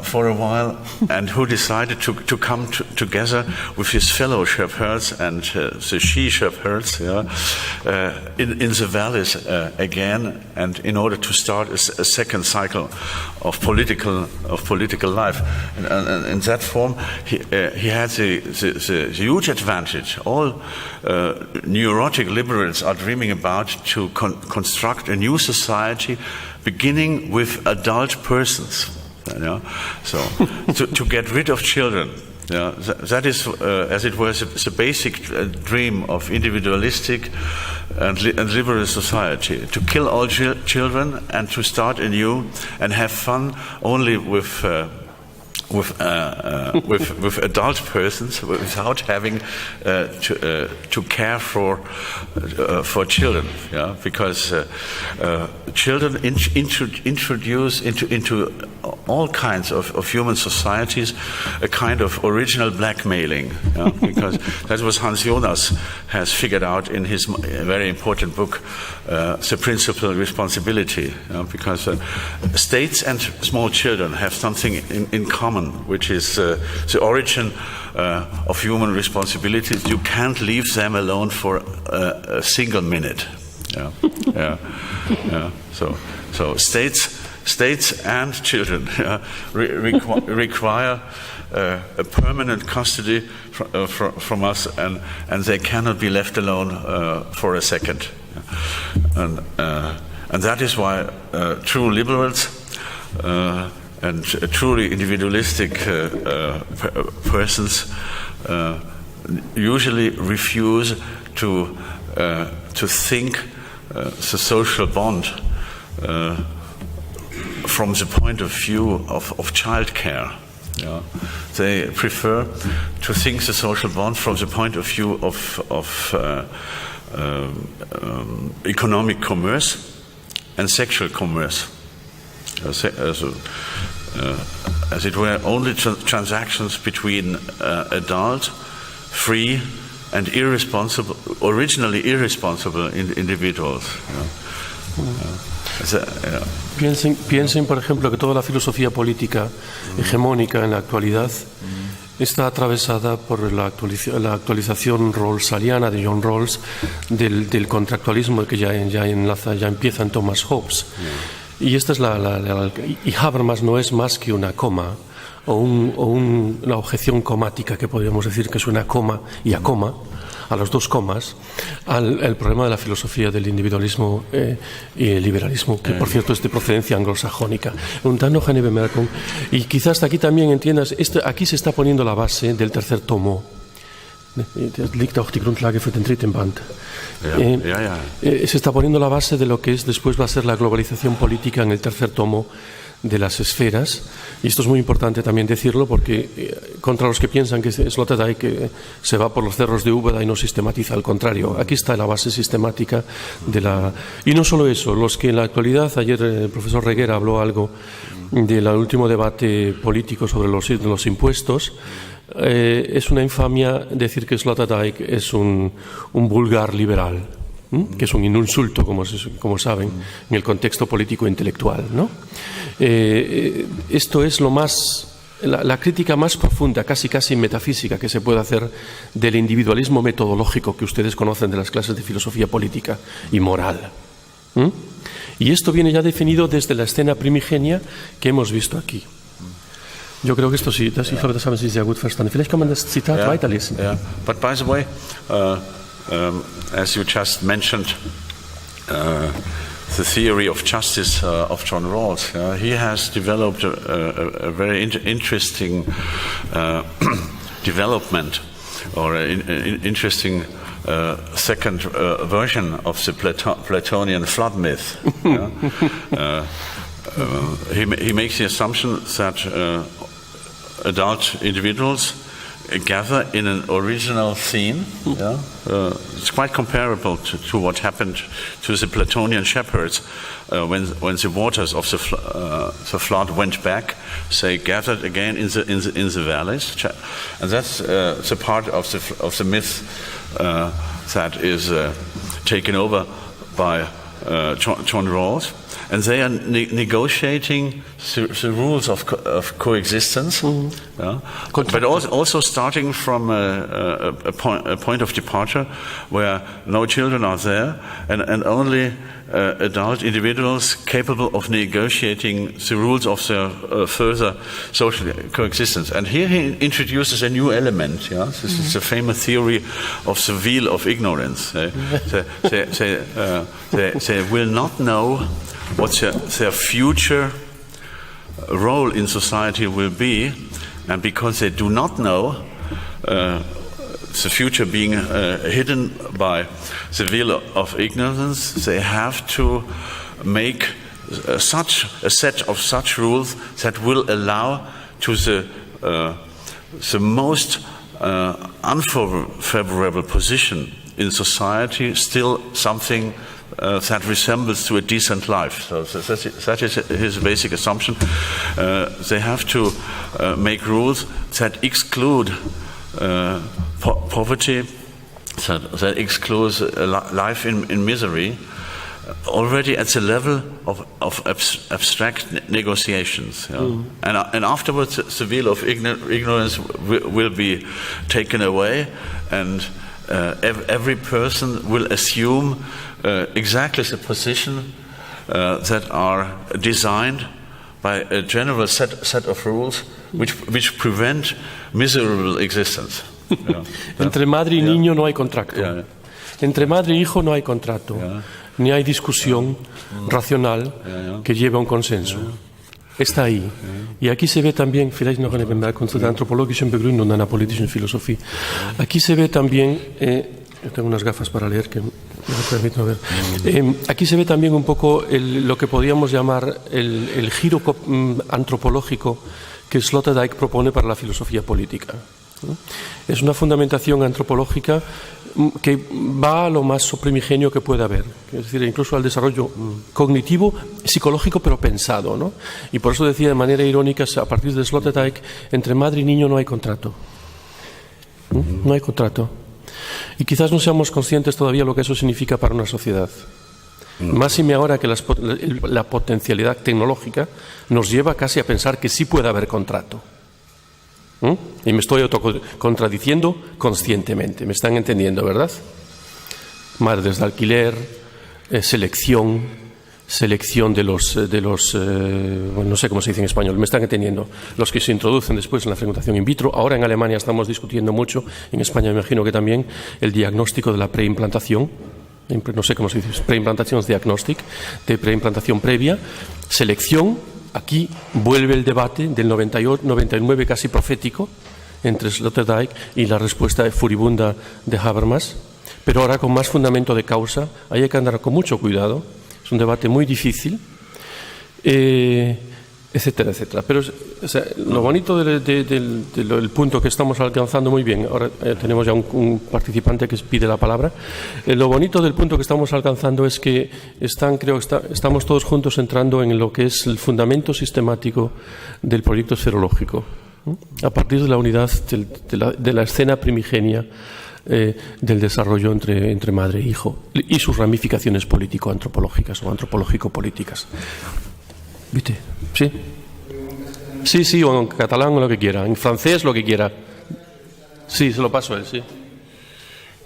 for a while, and who decided to come together with his fellow shepherds and the she-shepherds in the valleys again, and in order to start a second cycle of political life. And in that form, he had the huge advantage. All neurotic liberals are dreaming about to construct a new society beginning with adult persons. So to get rid of children, that is, as it were, the basic dream of individualistic and liberal society: to kill all children and to start anew and have fun only with adult persons, without having to care for children, because children introduce into all kinds of human societies a kind of original blackmailing, because that's what Hans Jonas has figured out in his very important book, The Principle of Responsibility, because states and small children have something in common, which is the origin of human responsibilities. You can't leave them alone for a single minute. So states and children require a permanent custody from us, and they cannot be left alone for a second. And that is why true liberals and truly individualistic persons usually refuse to think the social bond from the point of view of childcare. They prefer to think the social bond from the point of view of economic commerce and sexual commerce. As it were, only transactions between adult, free, and originally irresponsible individuals. Piensen, por ejemplo, que toda la filosofía política hegemónica en la actualidad está atravesada por la actualización rawlsiana de John Rawls del contractualismo que ya empieza en Thomas Hobbes. Y esta es y Habermas no es más que una coma o una objeción comática, que podríamos decir que es una coma y a coma, a los dos comas, al problema de la filosofía del individualismo y el liberalismo, que por cierto es de procedencia anglosajónica. Y quizás hasta aquí también entiendas, aquí se está poniendo la base del tercer tomo. Liegt auch die Grundlage für den dritten Band. Se está poniendo la base de lo que después va a ser la globalización política en el tercer tomo de las esferas, y esto es muy importante también decirlo porque contra los que piensan que Sloterdijk se va por los cerros de Úbeda y no sistematiza, al contrario, aquí está la base sistemática de la... Y no solo eso, los que en la actualidad, ayer el profesor Reguera habló algo del último debate político sobre los impuestos, es una infamia decir que Sloterdijk es un vulgar liberal, que es un insulto, como saben, en el contexto político e intelectual, ¿no? Esto es la crítica más profunda, casi metafísica, que se puede hacer del individualismo metodológico que ustedes conocen de las clases de filosofía política y moral. Y esto viene ya definido desde la escena primigenia que hemos visto aquí. Yo creo que esto sí, ich glaube, das haben Sie sehr gut verstanden. Vielleicht kann man das Zitat weiterlesen. Yeah. But by the way, as you just mentioned, the theory of justice of John Rawls, he has developed a very interesting development, or an interesting second version of the Platonian flood myth. He makes the assumption that adult individuals gather in an original scene. It's quite comparable to what happened to the Platonian shepherds when the waters of the flood went back. They gathered again in the valleys, and that's the part of the myth that is taken over by John Rawls. And they are negotiating the rules of coexistence, but also starting from a point of departure where no children are there, and only adult individuals capable of negotiating the rules of their further social coexistence. And here he introduces a new element. This is the famous theory of the veil of ignorance. They will not know what their future role in society will be, and because they do not know, the future being hidden by the veil of ignorance, they have to make such a set of such rules that will allow to the most unfavorable position in society still something that resembles to a decent life. So that is his basic assumption. They have to make rules that exclude poverty, that excludes life in misery, already at the level of abstract negotiations. And afterwards the veil of ignorance will be taken away, and every person will assume exactly the position that are designed by a general set of rules which prevent miserable existence. Entre madre y niño no hay contrato. Entre madre y hijo no hay contrato. Ni hay discusión racional que lleve a un consenso. Está ahí. Y aquí se ve también, vielleicht noch eine Bemerkung zu der anthropologischen Begründung einer politischen Philosophie. Aquí se ve también, yo tengo unas gafas para leer que me permiten ver. Aquí se ve también un poco lo que podríamos llamar el giro antropológico que Sloterdijk propone para la filosofía política. Es una fundamentación antropológica que va a lo más primigenio que pueda haber, es decir, incluso al desarrollo cognitivo, psicológico, pero pensado, ¿no? Y por eso decía de manera irónica, a partir de Sloterdijk, entre madre y niño no hay contrato. No hay contrato. Y quizás no seamos conscientes todavía lo que eso significa para una sociedad. Máxime ahora que la potencialidad tecnológica nos lleva casi a pensar que sí puede haber contrato. Y me estoy contradiciendo conscientemente. ¿Me están entendiendo, verdad? Madres de alquiler, selección de los bueno, no sé cómo se dice en español, me están entendiendo. Los que se introducen después en la fecundación in vitro. Ahora en Alemania estamos discutiendo mucho, en España me imagino que también, el diagnóstico de la preimplantación. No sé cómo se dice, preimplantación es diagnóstico, de preimplantación previa, selección. Aquí vuelve el debate del 98, 99 casi profético entre Sloterdijk y la respuesta furibunda de Habermas, pero ahora con más fundamento de causa. Hay que andar con mucho cuidado, es un debate muy difícil. etcétera, etcétera. Pero o sea, lo bonito del punto que estamos alcanzando, muy bien, ahora tenemos ya un participante que pide la palabra. Lo bonito del punto que estamos alcanzando es que estamos todos juntos entrando en lo que es el fundamento sistemático del proyecto esferológico, ¿no? A partir de la unidad de la escena primigenia del desarrollo entre madre e hijo y sus ramificaciones político-antropológicas o antropológico-políticas. ¿Viste? ¿Sí? Sí, o en catalán o lo que quiera, en francés lo que quiera. Sí, se lo paso a él, sí.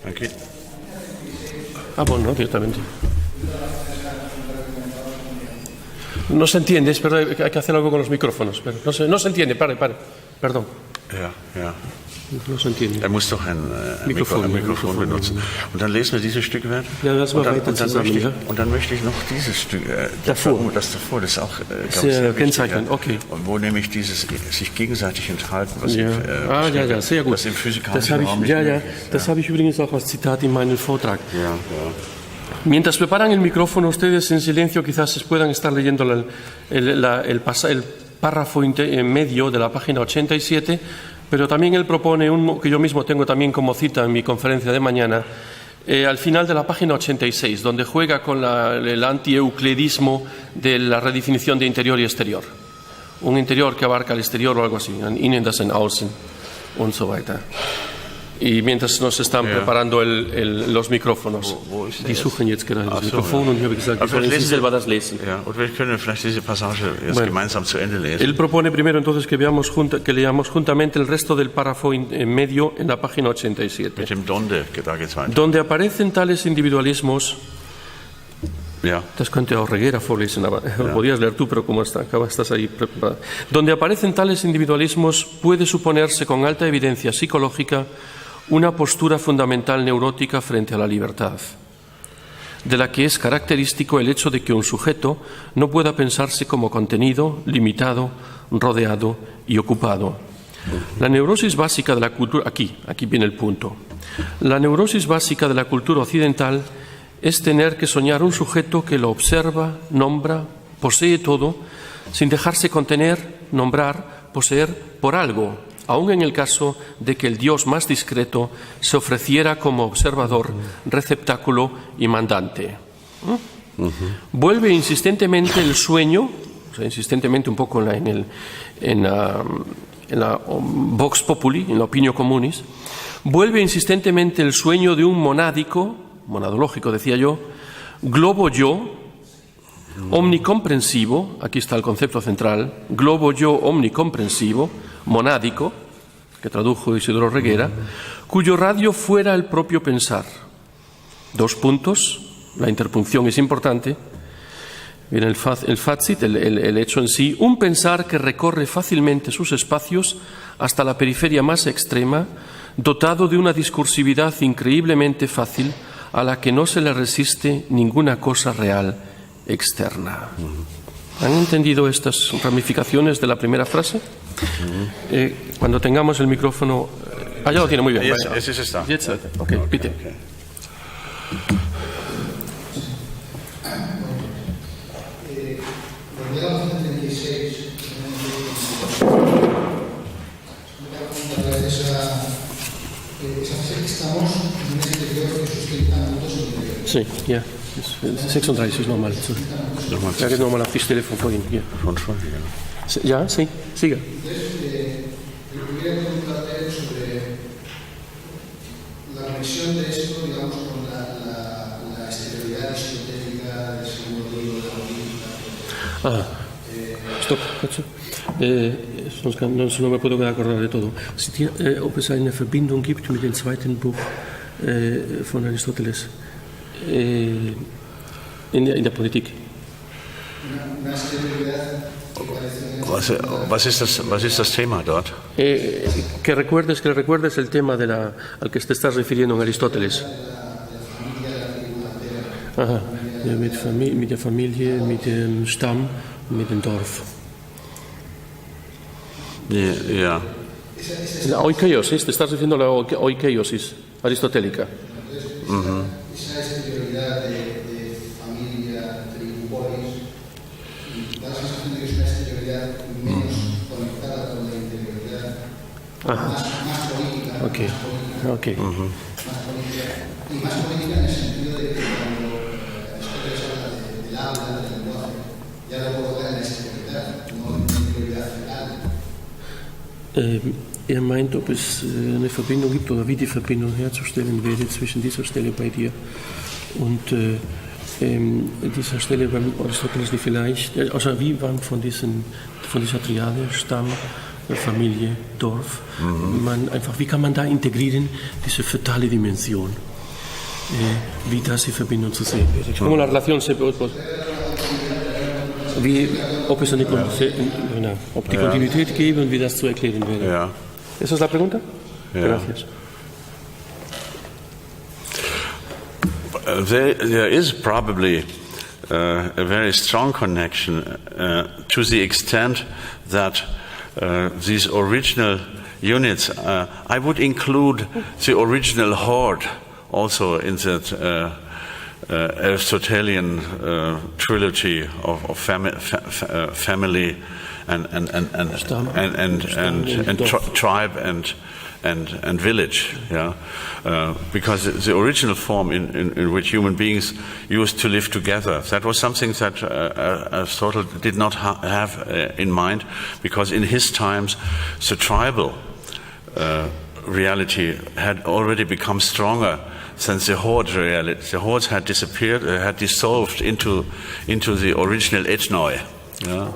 Aquí. Bueno, directamente. No se entiende, es verdad, hay que hacer algo con los micrófonos. Pero no se entiende, pare, perdón. Ja. No se entiende. Er muss doch ein Mikrofon benutzen. Und dann lesen wir dieses Stück weiter. Ja, das war weiter zusammen. Und dann möchte ich noch dieses Stück, das davor, das ist auch sehr kennzeichnend, okay. Wo nämlich dieses sich gegenseitig enthalten, was sehr gut. Was im physikalischen Raum nicht möglich ist. Das habe ich übrigens auch als Zitat in meinem Vortrag. Ja. Mientras preparan el micrófono, ustedes en silencio quizás puedan estar leyendo el párrafo en medio de la página 87, pero también él propone que yo mismo tengo también como cita en mi conferencia de mañana, al final de la página 86, donde juega con el anti-euclidismo de la redefinición de interior y exterior. Un interior que abarca el exterior o algo así, innen, das en außen und so weiter. Y mientras nos están preparando los micrófonos, die suchen jetzt gerade das Mikrofon und ich habe gesagt, sollen Sie selber das lesen. Ja, und wir können vielleicht diese Passage jetzt gemeinsam zu Ende lesen. Él propone primero entonces que leamos juntamente el resto del párrafo en medio en la página 87. Mit dem Donde, da geht's weiter. Donde aparecen tales individualismos. Ja. Das könnte auch Reguera vorlesen, aber lo podías leer tú, pero como estás ahí preparado. Donde aparecen tales individualismos puede suponerse con alta evidencia psicológica una postura fundamental neurótica frente a la libertad, de la que es característico el hecho de que un sujeto no pueda pensarse como contenido, limitado, rodeado y ocupado. La neurosis básica de la cultura, aquí viene el punto, la neurosis básica de la cultura occidental es tener que soñar un sujeto que lo observa, nombra, posee todo, sin dejarse contener, nombrar, poseer por algo, aun en el caso de que el Dios más discreto se ofreciera como observador, receptáculo y mandante. Vuelve insistentemente el sueño, o sea, insistentemente un poco en la vox populi, en la opinio communis, vuelve insistentemente el sueño de un monádico, monadológico decía yo, globo yo, omnicomprensivo, aquí está el concepto central, globo yo omnicomprensivo, monádico, que tradujo Isidoro Reguera, cuyo radio fuera el propio pensar. 2 puntos, la interpunción es importante, viene el fazit, el hecho en sí, un pensar que recorre fácilmente sus espacios hasta la periferia más extrema, dotado de una discursividad increíblemente fácil a la que no se le resiste ninguna cosa real externa. ¿Han entendido estas ramificaciones de la primera frase? Cuando tengamos el micrófono... ya lo tiene, muy bien. Ese está. Ok, pite. Sí, ja. 36 is normal. Ja, is normal auf die Stelle von vorhin. Hier. Ja, sí, siga. La conexión de esto, digamos, con la exterioridad aristotélica del segundo libro de la Biblia. Stop, sonst no me puedo acordar de todo. Ob es eine Verbindung gibt mit dem zweiten Buch von Aristoteles in der Politik. Was ist das Thema dort? Que recuerdes el tema al que te estás refiriendo en Aristóteles. Aha. Mit der Familie, mit dem Stamm, mit dem Dorf. Ja. La oikeiosis, te estás refiriendo a la oikeiosis aristotélica. Esa exterioridad de familia, tribu, polis, das sensación de que es una exterioridad menos conectada con la interioridad, más política, Okay. Okay. más política, y más política en el sentido de que cuando Esferas habla del habla, del lenguaje, ya lo coloca en la exterioridad, no en la interioridad final. Meint, ob es eine Verbindung gibt oder wie die Verbindung herzustellen wäre zwischen dieser Stelle bei dir und dieser Stelle beim Aristoteles, die vielleicht, also wie man von dieser Triade, Stamm, Familie, Dorf, wie kann man da integrieren, diese fetale Dimension, wie das in Verbindung zu sehen wäre. Como la relación se ob es eine ob die Kontinuität gäbe und wie das zu erklären wäre. Ja. ¿Esa es la pregunta? Ja. Gracias. There is probably a very strong connection to the extent that these original units, I would include the original horde also in that Aristotelian trilogy of family and tribe and village, yeah, because the original form in which human beings used to live together, that was something that Aristotle did not have in mind, because in his times the tribal reality had already become stronger than the horde reality. The hordes had disappeared, had dissolved into the original ethnoi, yeah,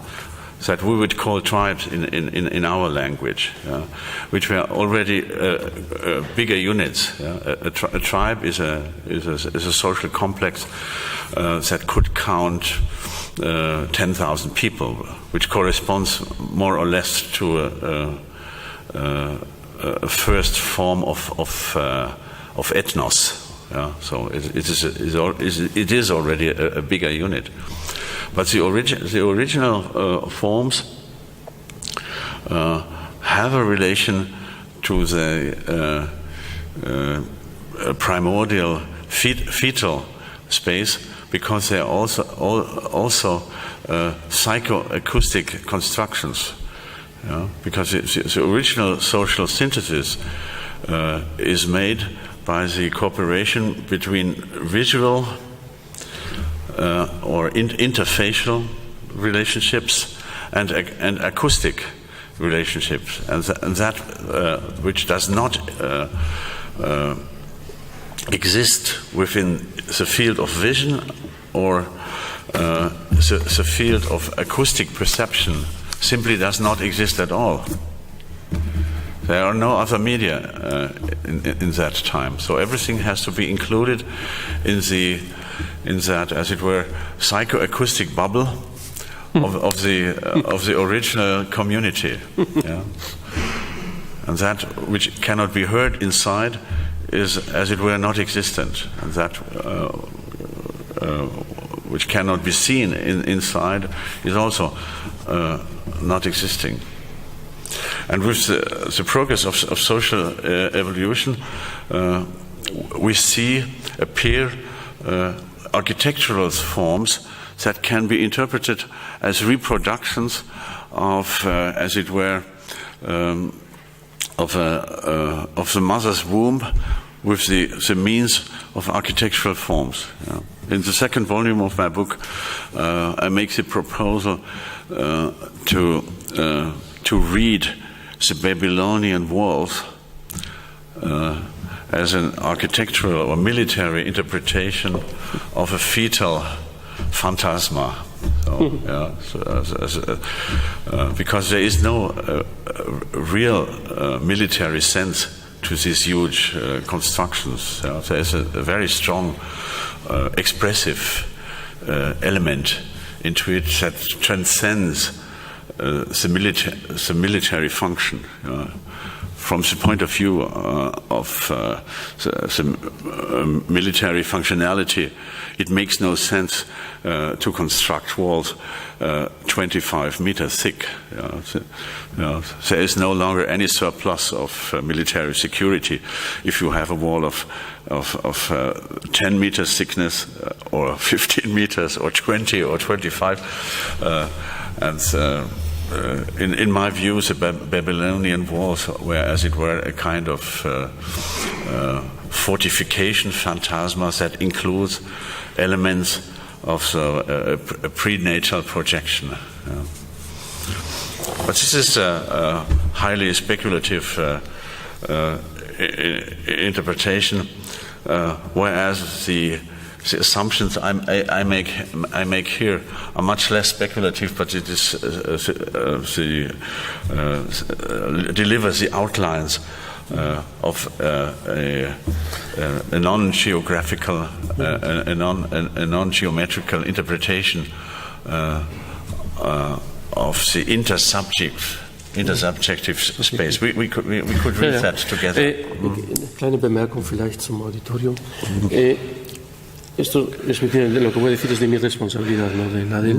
that we would call tribes in our language, yeah, which were already bigger units. Yeah. A tribe is a social complex that could count 10,000 people, which corresponds more or less to a first form of ethnos. Yeah. So it is already a bigger unit. But the original forms have a relation to the primordial fetal space, because they are also psychoacoustic constructions. Yeah? Because the original social synthesis is made by the cooperation between visual or interfacial relationships and acoustic relationships, and that which does not exist within the field of vision or the field of acoustic perception simply does not exist at all. There are no other media in that time, so everything has to be included in that, as it were, psychoacoustic bubble of the original community, yeah? And that which cannot be heard inside is, as it were, not existent, and that which cannot be seen inside is also not existing. And with the progress of social evolution, we see appear architectural forms that can be interpreted as reproductions of, as it were, of the mother's womb with the means of architectural forms. Yeah. In the second volume of my book, I make the proposal to read the Babylonian walls as an architectural or military interpretation of a fetal phantasma. So, yeah, because there is no real military sense to these huge constructions. There is a very strong expressive element into it that transcends the military function. From the point of view of the military functionality, it makes no sense to construct walls 25 meters thick. There is no longer any surplus of military security if you have a wall of 10 meters thickness or 15 meters or 20 or 25. And in my view, the Babylonian walls were, as it were, a kind of fortification phantasma that includes elements of a prenatal projection. But this is a highly speculative interpretation, whereas the assumptions I make here are much less speculative, but it is delivers the outlines of a non-geographical, a non-geometrical interpretation of the intersubjective space. We could read that together. Kleine Bemerkung vielleicht zum Auditorium. Esto es lo que voy a decir es de mi responsabilidad, no de la de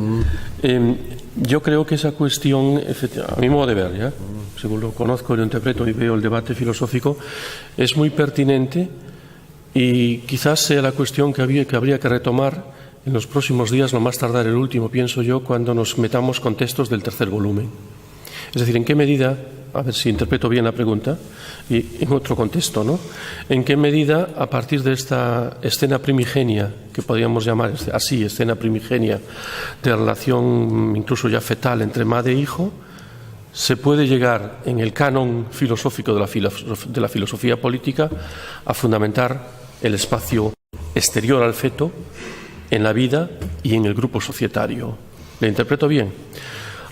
él. Yo creo que esa cuestión, a mi modo de ver, ¿ya? Según lo conozco, lo interpreto y veo el debate filosófico, es muy pertinente y quizás sea la cuestión que habría que retomar en los próximos días, lo más tardar el último, pienso yo, cuando nos metamos con textos del tercer volumen. Es decir, ¿en qué medida, a ver si interpreto bien la pregunta, y en otro contexto, ¿no? ¿En qué medida, a partir de esta escena primigenia, que podríamos llamar así, escena primigenia, de relación incluso ya fetal entre madre e hijo, se puede llegar en el canon filosófico de la filosofía política a fundamentar el espacio exterior al feto en la vida y en el grupo societario? ¿Le interpreto bien?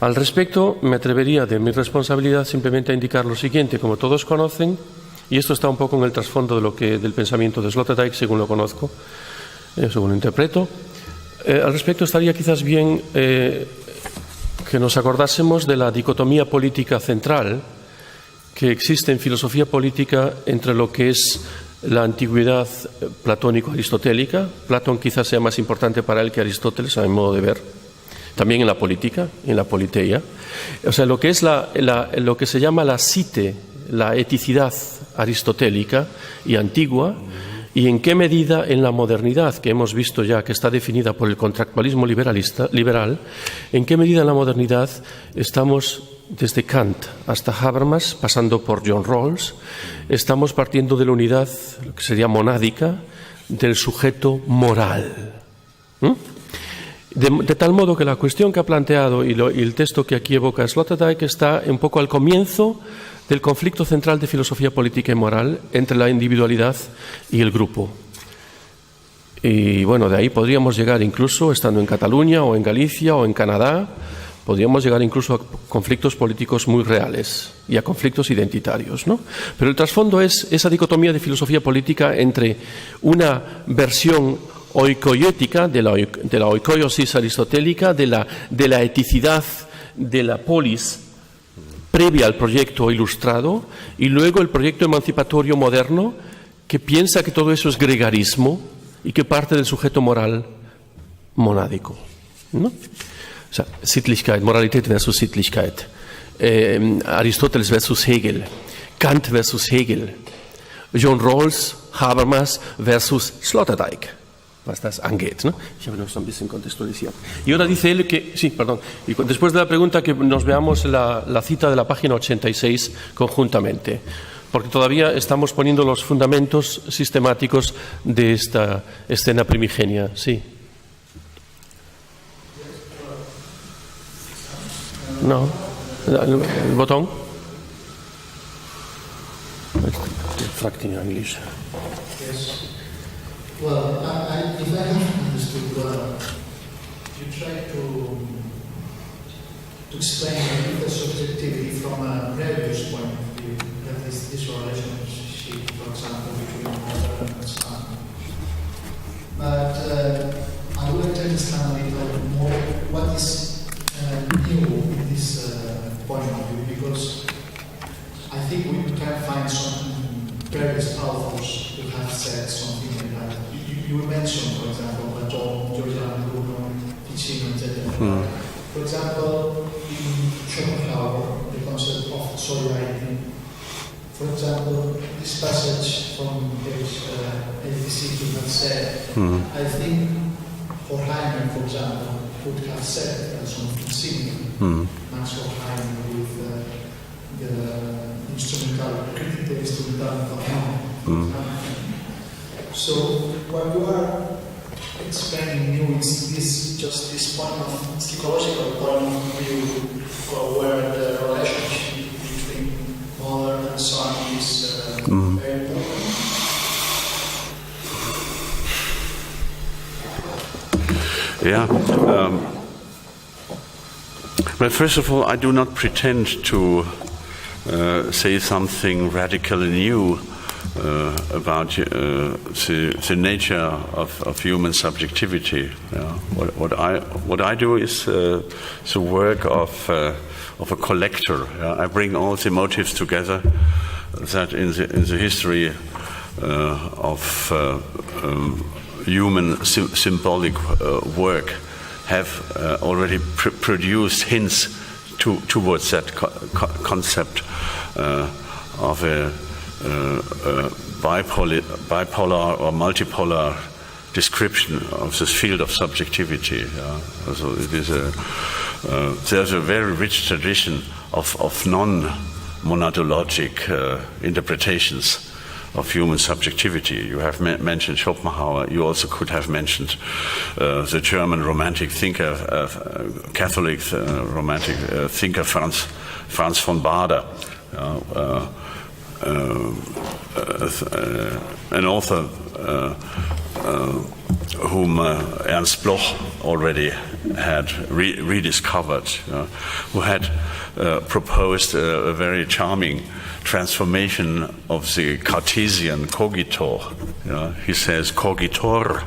Al respecto, me atrevería de mi responsabilidad simplemente a indicar lo siguiente. Como todos conocen, y esto está un poco en el trasfondo del pensamiento de Sloterdijk, según lo conozco, según lo interpreto, al respecto estaría quizás bien que nos acordásemos de la dicotomía política central que existe en filosofía política entre lo que es la antigüedad platónico-aristotélica. Platón quizás sea más importante para él que Aristóteles, a mi modo de ver. También en la política, en la politeia. O sea, lo que es lo que se llama la psite, la eticidad aristotélica y antigua, y en qué medida en la modernidad, que hemos visto ya que está definida por el contractualismo liberal, en qué medida en la modernidad estamos, desde Kant hasta Habermas, pasando por John Rawls, estamos partiendo de la unidad, lo que sería monádica, del sujeto moral. De tal modo que la cuestión que ha planteado y el texto que aquí evoca Sloterdijk está un poco al comienzo del conflicto central de filosofía política y moral entre la individualidad y el grupo. Y bueno, de ahí podríamos llegar incluso, estando en Cataluña o en Galicia o en Canadá, podríamos llegar incluso a conflictos políticos muy reales y a conflictos identitarios, ¿no? Pero el trasfondo es esa dicotomía de filosofía política entre una versión oikoiética, de la oikoiosis aristotélica, de la eticidad de la polis previa al proyecto ilustrado, y luego el proyecto emancipatorio moderno que piensa que todo eso es gregarismo y que parte del sujeto moral monádico, ¿no? O sea, Sittlichkeit, Moralität versus Sittlichkeit, Aristóteles versus Hegel, Kant versus Hegel, John Rawls, Habermas versus Sloterdijk, was das angeht, ¿no? Ich habe noch so ein bisschen contextualisiert. Y ahora dice él que, sí, perdón, y después de la pregunta que nos veamos la cita de la página 86 conjuntamente, porque todavía estamos poniendo los fundamentos sistemáticos de esta escena primigenia, sí. No, el botón. Fracting English. Yes. Well, if I have understood well, you try to explain the subjectivity from a previous point of view, that is this relationship, for example, between modern and sun. But I would like to understand a little more what is new in this point of view, because I think we can find some previous authors who have said something like that. You mentioned, for example, Platon, Giordano, Ficino, etc. For example, in Schopenhauer, the concept of surrealism. For example, this passage from page 86 you have said, I think for Heine, for example, would have said something similar. Maxwell Heine with the instrumental, the instrumental phenomenon. So what you are explaining new is this point of psychological point of view, where the relationship between mother and son is very important. Yeah. Well, first of all, I do not pretend to say something radically new about the nature of human subjectivity. What I do is the work of a collector. I bring all the motives together that in the history of human symbolic work have already produced hints towards that concept of a bipolar or multipolar description of this field of subjectivity. So it is there's a very rich tradition of non-monadologic interpretations of human subjectivity. You have mentioned Schopenhauer. You also could have mentioned the German romantic thinker, Catholic romantic thinker Franz von Baader, an author whom Ernst Bloch already had rediscovered, who had proposed a very charming transformation of the Cartesian cogitor. He says, cogitor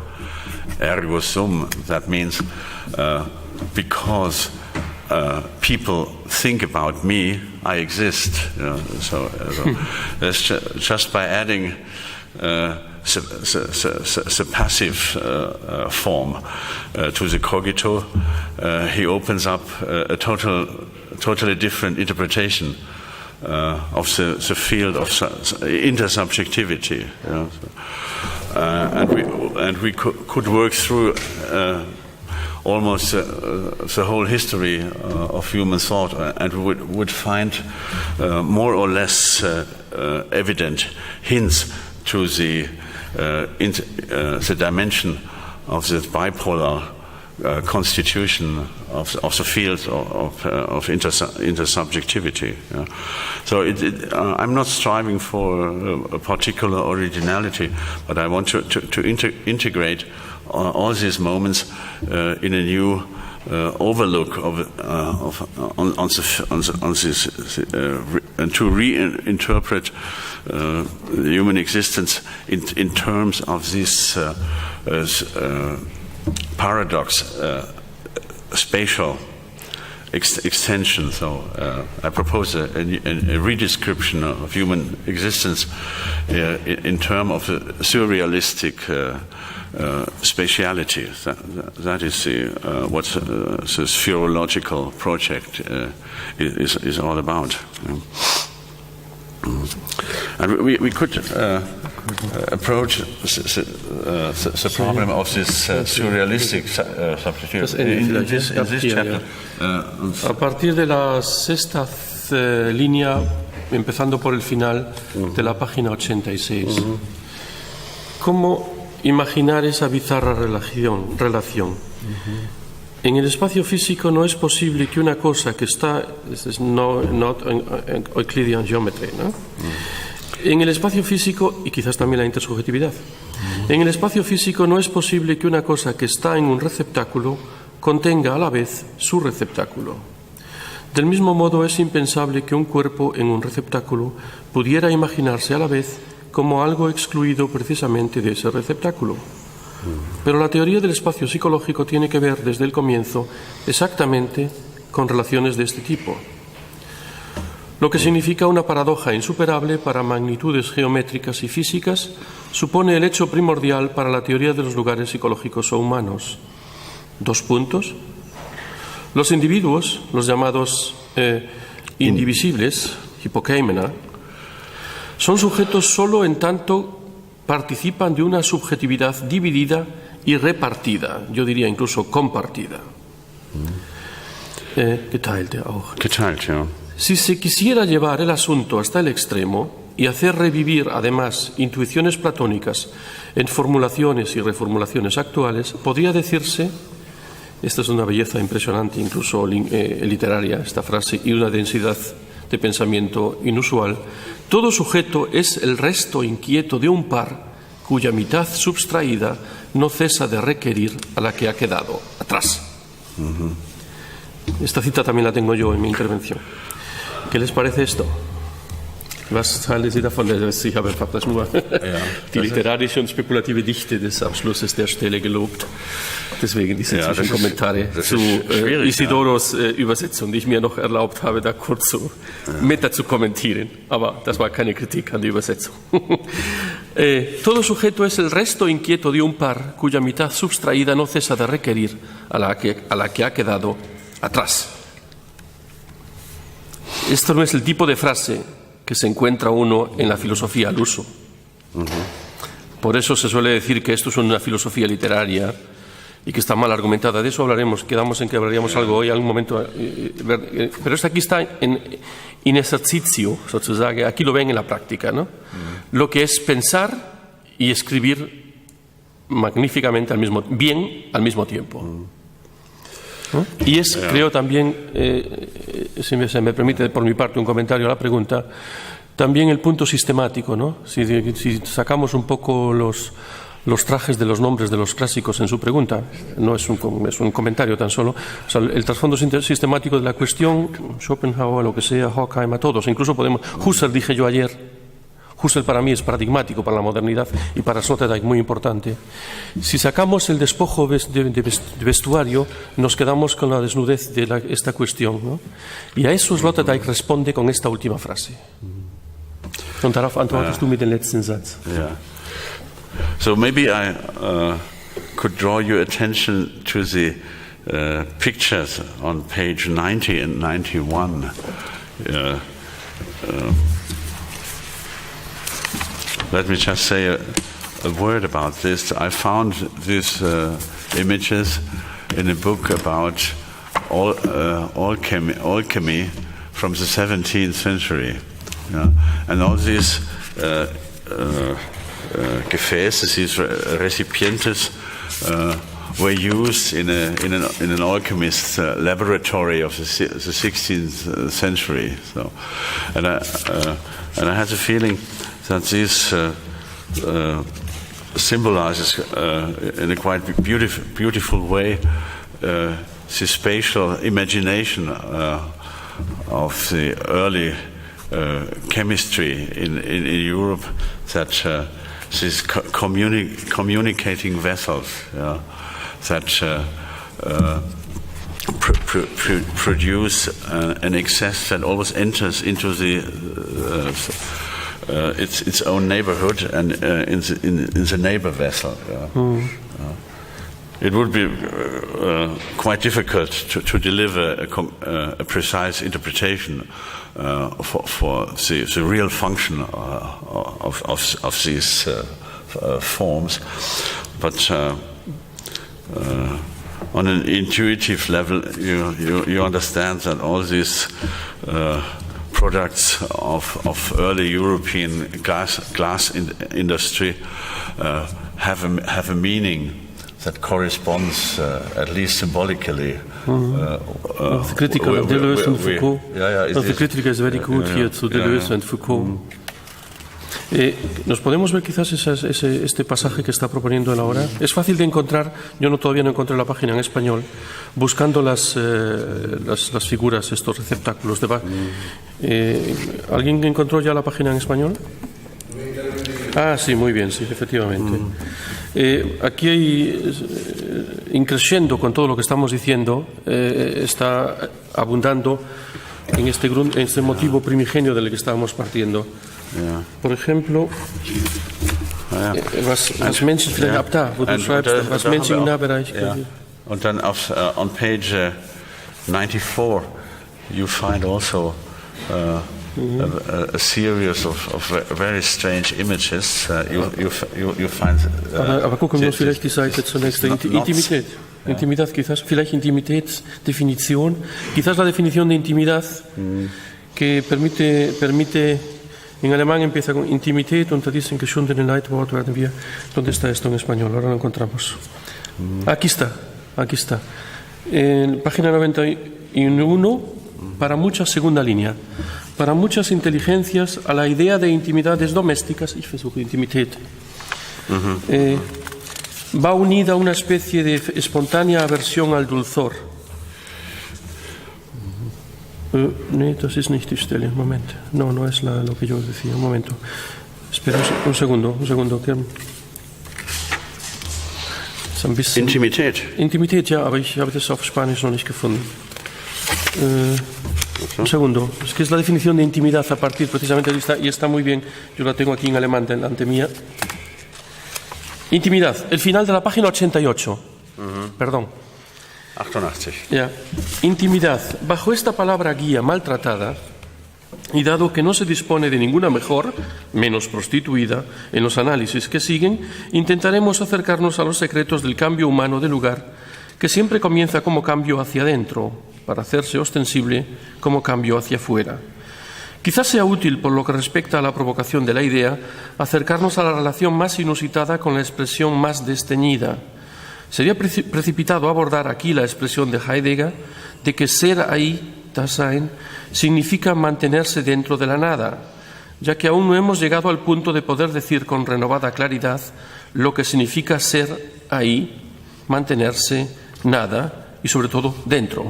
ergo sum. That means because people think about me, I exist. So that's just by adding the passive form to the cogito, he opens up a totally different interpretation of the field of intersubjectivity. And we could work through almost the whole history of human thought, and we would find more or less evident hints to the dimension of this bipolar constitution of the field of intersubjectivity. So I'm not striving for a particular originality, but I want to integrate all these moments in a new overlook on this, and to reinterpret human existence in terms of this paradox, spatial extension. So I propose a redescription of human existence in terms of a surrealistic spatiality. That is what the Sphereological project is all about. And we could approach the problem of this surrealistic substitute in this chapter. A partir de la sexta línea, empezando por el final de la página 86. ¿Cómo imaginar esa bizarra relación? En el espacio físico no es posible que una cosa que está... This is not Euclidean geometry, ¿no? En el espacio físico, y quizás también la intersubjetividad, en el espacio físico no es posible que una cosa que está en un receptáculo contenga a la vez su receptáculo. Del mismo modo es impensable que un cuerpo en un receptáculo pudiera imaginarse a la vez como algo excluido precisamente de ese receptáculo. Pero la teoría del espacio psicológico tiene que ver desde el comienzo exactamente con relaciones de este tipo, lo que significa una paradoja insuperable para magnitudes geométricas y físicas. Supone el hecho primordial para la teoría de los lugares psicológicos o humanos. 2 puntos. Los individuos, los llamados indivisibles, hipokeimena, son sujetos solo en tanto participan de una subjetividad dividida y repartida, yo diría incluso compartida. Geteilte auch. Geteilt, ja. Si se quisiera llevar el asunto hasta el extremo y hacer revivir además intuiciones platónicas en formulaciones y reformulaciones actuales, podría decirse, esta es una belleza impresionante, incluso literaria, esta frase, y una densidad de pensamiento inusual, todo sujeto es el resto inquieto de un par cuya mitad subtraída no cesa de requerir a la que ha quedado atrás. Esta cita también la tengo yo en mi intervención. ¿Qué les parece esto? Was halten Sie davon? Ich habe einfach das nur die literarische und spekulative Dichte des Abschlusses der Stelle gelobt. Deswegen diese Zwischenkommentare zu Isidoros Übersetzung, die ich mir noch erlaubt habe, da kurz so meta zu kommentieren. Aber das war keine Kritik an die Übersetzung. Todo sujeto es el resto inquieto de un par cuya mitad subtraída no cesa de requerir a la que ha quedado atrás. Esto no es el tipo de frase que se encuentra uno en la filosofía al uso. Por eso se suele decir que esto es una filosofía literaria y que está mal argumentada. De eso hablaremos, quedamos en que hablaríamos algo hoy, algún momento. Pero esto aquí está in ejercicio, sozusagen, aquí lo ven en la práctica, ¿no? Lo que es pensar y escribir magníficamente al mismo tiempo. ¿No? Y es, creo también, si se me permite por mi parte un comentario a la pregunta, también el punto sistemático, ¿no? Si sacamos un poco los trajes de los nombres de los clásicos en su pregunta, no es un comentario tan solo, o sea, el trasfondo sistemático de la cuestión, Schopenhauer, lo que sea, Horkheimer, todos, incluso podemos, Husserl dije yo ayer, Husserl para mí es paradigmático para la modernidad y para Sloterdijk muy importante. Si sacamos el despojo de vestuario, nos quedamos con la desnudez de esta cuestión, ¿no? Y a eso Sloterdijk responde con esta última frase. Und darauf antwortest du mit dem letzten Satz. Yeah. So maybe I could draw your attention to the pictures on page 90 and 91. Let me just say a word about this. I found these images in a book about alchemy from the 17th century. And all these Gefäße, these recipientes, were used in an alchemist's laboratory of the 16th century. So, and I had the feeling that this symbolizes in a quite beautiful way the spatial imagination of the early chemistry in Europe, that these communicating vessels that produce an excess that always enters into the its own neighborhood and in the neighbor vessel. It would be quite difficult to deliver a precise interpretation for the real function of these forms, but on an intuitive level, you understand that all these products of early European glass industry have a meaning that corresponds, at least symbolically. The critical of Deleuze and Foucault. The critic is very good here to Deleuze and Foucault. Nos podemos ver quizás este pasaje que está proponiendo él ahora. Es fácil de encontrar, yo todavía no encontré la página en español, buscando las figuras, estos receptáculos de Bach. ¿Alguien encontró ya la página en español? Ah, sí, muy bien, sí, efectivamente. Aquí hay, increciendo con todo lo que estamos diciendo, está abundando en este motivo primigenio del que estábamos partiendo. Por ejemplo, was Menschen vielleicht ab da, wo du schreibst, was Menschen im Nahbereich. Und dann on page 94 you find also a series of very strange images. You find. Aber gucken wir uns vielleicht die Seite zunächst. Intimität. Intimidad quizás, vielleicht Intimitätsdefinition, quizás la definición de intimidad que permite, en alemán empieza con Intimität, unter diesem geschundenen Leitwort werden wir, ¿dónde está esto en español? Ahora lo encontramos. Aquí está. En página 91, para muchas, segunda línea. Para muchas inteligencias, a la idea de intimidades domésticas, ich versuche Intimität, va unida una especie de espontánea aversión al dulzor. Nee, das ist nicht die Stelle. Moment. No es lo que yo decía. Un momento. Espera un segundo. Que ist ein bisschen Intimität, ja, aber ich habe das auf Spanisch noch nicht gefunden. Un segundo. Es que es la definición de intimidad a partir precisamente de esta, y está muy bien. Yo la tengo aquí en alemán delante mía. Intimidad. El final de la página 88. Perdón. 88. Ya. Intimidad. Bajo esta palabra guía maltratada, y dado que no se dispone de ninguna mejor, menos prostituida, en los análisis que siguen, intentaremos acercarnos a los secretos del cambio humano de lugar, que siempre comienza como cambio hacia adentro, para hacerse ostensible como cambio hacia afuera. Quizás sea útil, por lo que respecta a la provocación de la idea, acercarnos a la relación más inusitada con la expresión más desteñida. Sería precipitado abordar aquí la expresión de Heidegger de que ser ahí, Dasein, significa mantenerse dentro de la nada, ya que aún no hemos llegado al punto de poder decir con renovada claridad lo que significa ser ahí, mantenerse, nada y sobre todo dentro.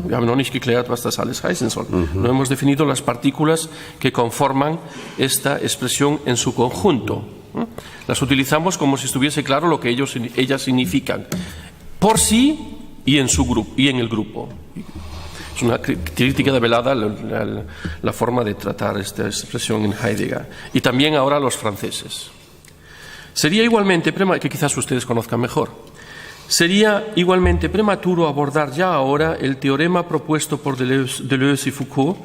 Wir haben noch nicht geklärt, was das alles heißen soll. No hemos definido las partículas que conforman esta expresión en su conjunto. Las utilizamos como si estuviese claro lo que ellas significan, por sí y en su grupo y en el grupo. Es una crítica velada la forma de tratar esta expresión en Heidegger y también ahora los franceses. Sería igualmente, que quizás ustedes conozcan mejor, sería igualmente prematuro abordar ya ahora el teorema propuesto por Deleuze y Foucault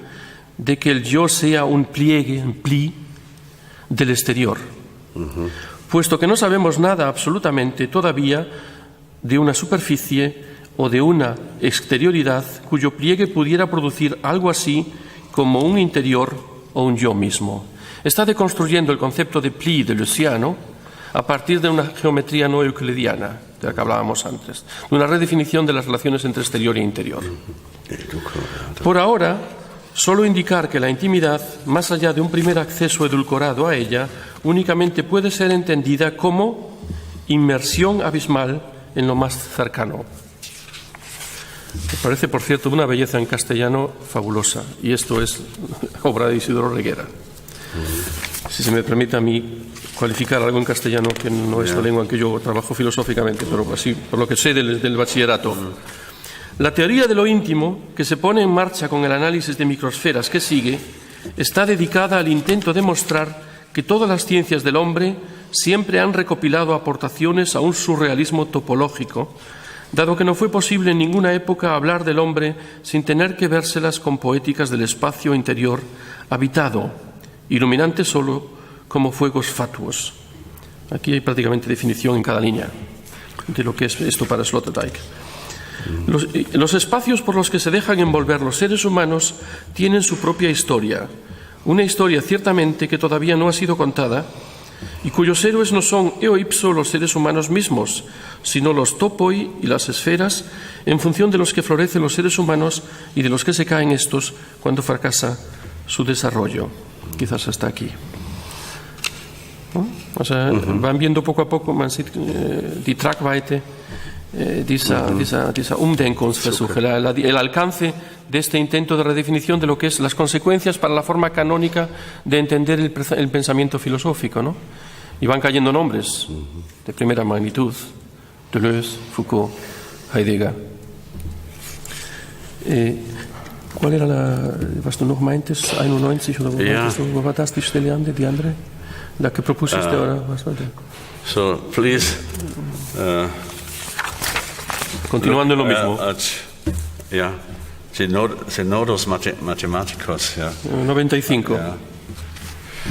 de que el yo sea un pliegue, un pli del exterior, puesto que no sabemos nada absolutamente todavía de una superficie o de una exterioridad cuyo pliegue pudiera producir algo así como un interior o un yo mismo. Está deconstruyendo el concepto de pli deleuziano a partir de una geometría no euclidiana, de la que hablábamos antes, de una redefinición de las relaciones entre exterior e interior. Por ahora, solo indicar que la intimidad, más allá de un primer acceso edulcorado a ella, únicamente puede ser entendida como inmersión abismal en lo más cercano. Me parece, por cierto, una belleza en castellano fabulosa, y esto es obra de Isidoro Reguera. Si se me permite a mí cualificar algo en castellano, que no es la lengua en que yo trabajo filosóficamente, pero así, por lo que sé del bachillerato. La teoría de lo íntimo, que se pone en marcha con el análisis de microsferas que sigue, está dedicada al intento de mostrar que todas las ciencias del hombre siempre han recopilado aportaciones a un surrealismo topológico, dado que no fue posible en ninguna época hablar del hombre sin tener que vérselas con poéticas del espacio interior habitado, iluminante solo como fuegos fatuos. Aquí hay prácticamente definición en cada línea de lo que es esto para Sloterdijk. Los espacios por los que se dejan envolver los seres humanos tienen su propia historia, una historia ciertamente que todavía no ha sido contada y cuyos héroes no son eo ipso los seres humanos mismos, sino los topoi y las esferas, en función de los que florecen los seres humanos y de los que se caen estos cuando fracasa su desarrollo. Quizás hasta aquí. ¿No? O sea, van viendo poco a poco, man sieht die Tragweite dieser Umdenkungsversuche, el alcance de este intento de redefinición de lo que es las consecuencias para la forma canónica de entender el pensamiento filosófico, ¿no? Y van cayendo nombres de primera magnitud: Deleuze, Foucault, Heidegger. ¿Cuál era was du noch meintest, 91 oder wo meintest du, wo war das die Stelle, die andere? La que propusiste ahora, was war das? So, please. Continuando en lo mismo. Nodos matemáticos, ya. 95. Yeah.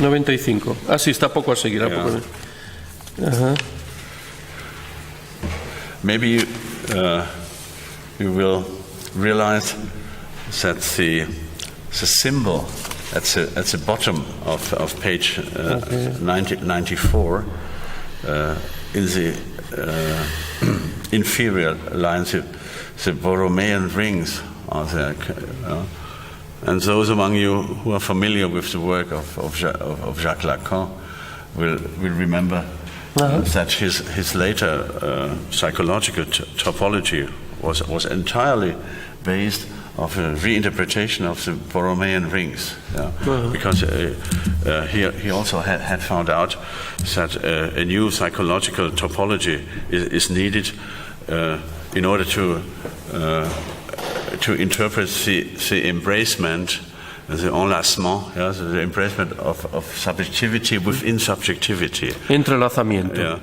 95. Ah, sí, está poco a seguir. Yeah. Ajá. Maybe you will realize that the symbol at the bottom of page 94 in the inferior lines, the Borromean rings are there. And those among you who are familiar with the work of Jacques Lacan will remember that his later psychological topology was entirely based of a reinterpretation of the Borromean rings, because he also had found out that a new psychological topology is needed in order to interpret the embracement, the enlacement, the embracement of subjectivity within subjectivity. Entrelazamiento.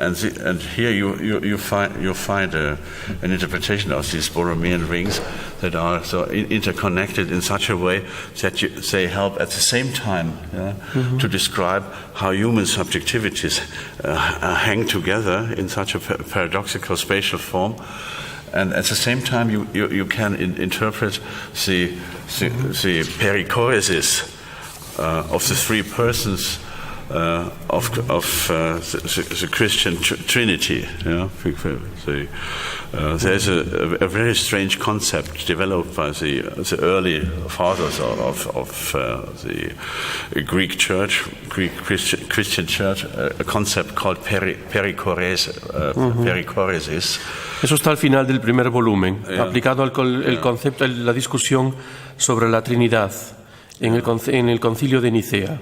And here you find an interpretation of these Borromean rings that are so interconnected in such a way that they help at the same time to describe how human subjectivities hang together in such a paradoxical spatial form. And at the same time, you can interpret the perichoresis of the three persons of the Christian Trinity. There's a very strange concept developed by the early fathers of the Greek Church, Greek Christian Church, a concept called perichoresis. Eso está al final del primer volumen, aplicado al concepto, la discusión sobre la Trinidad en el concilio de Nicea.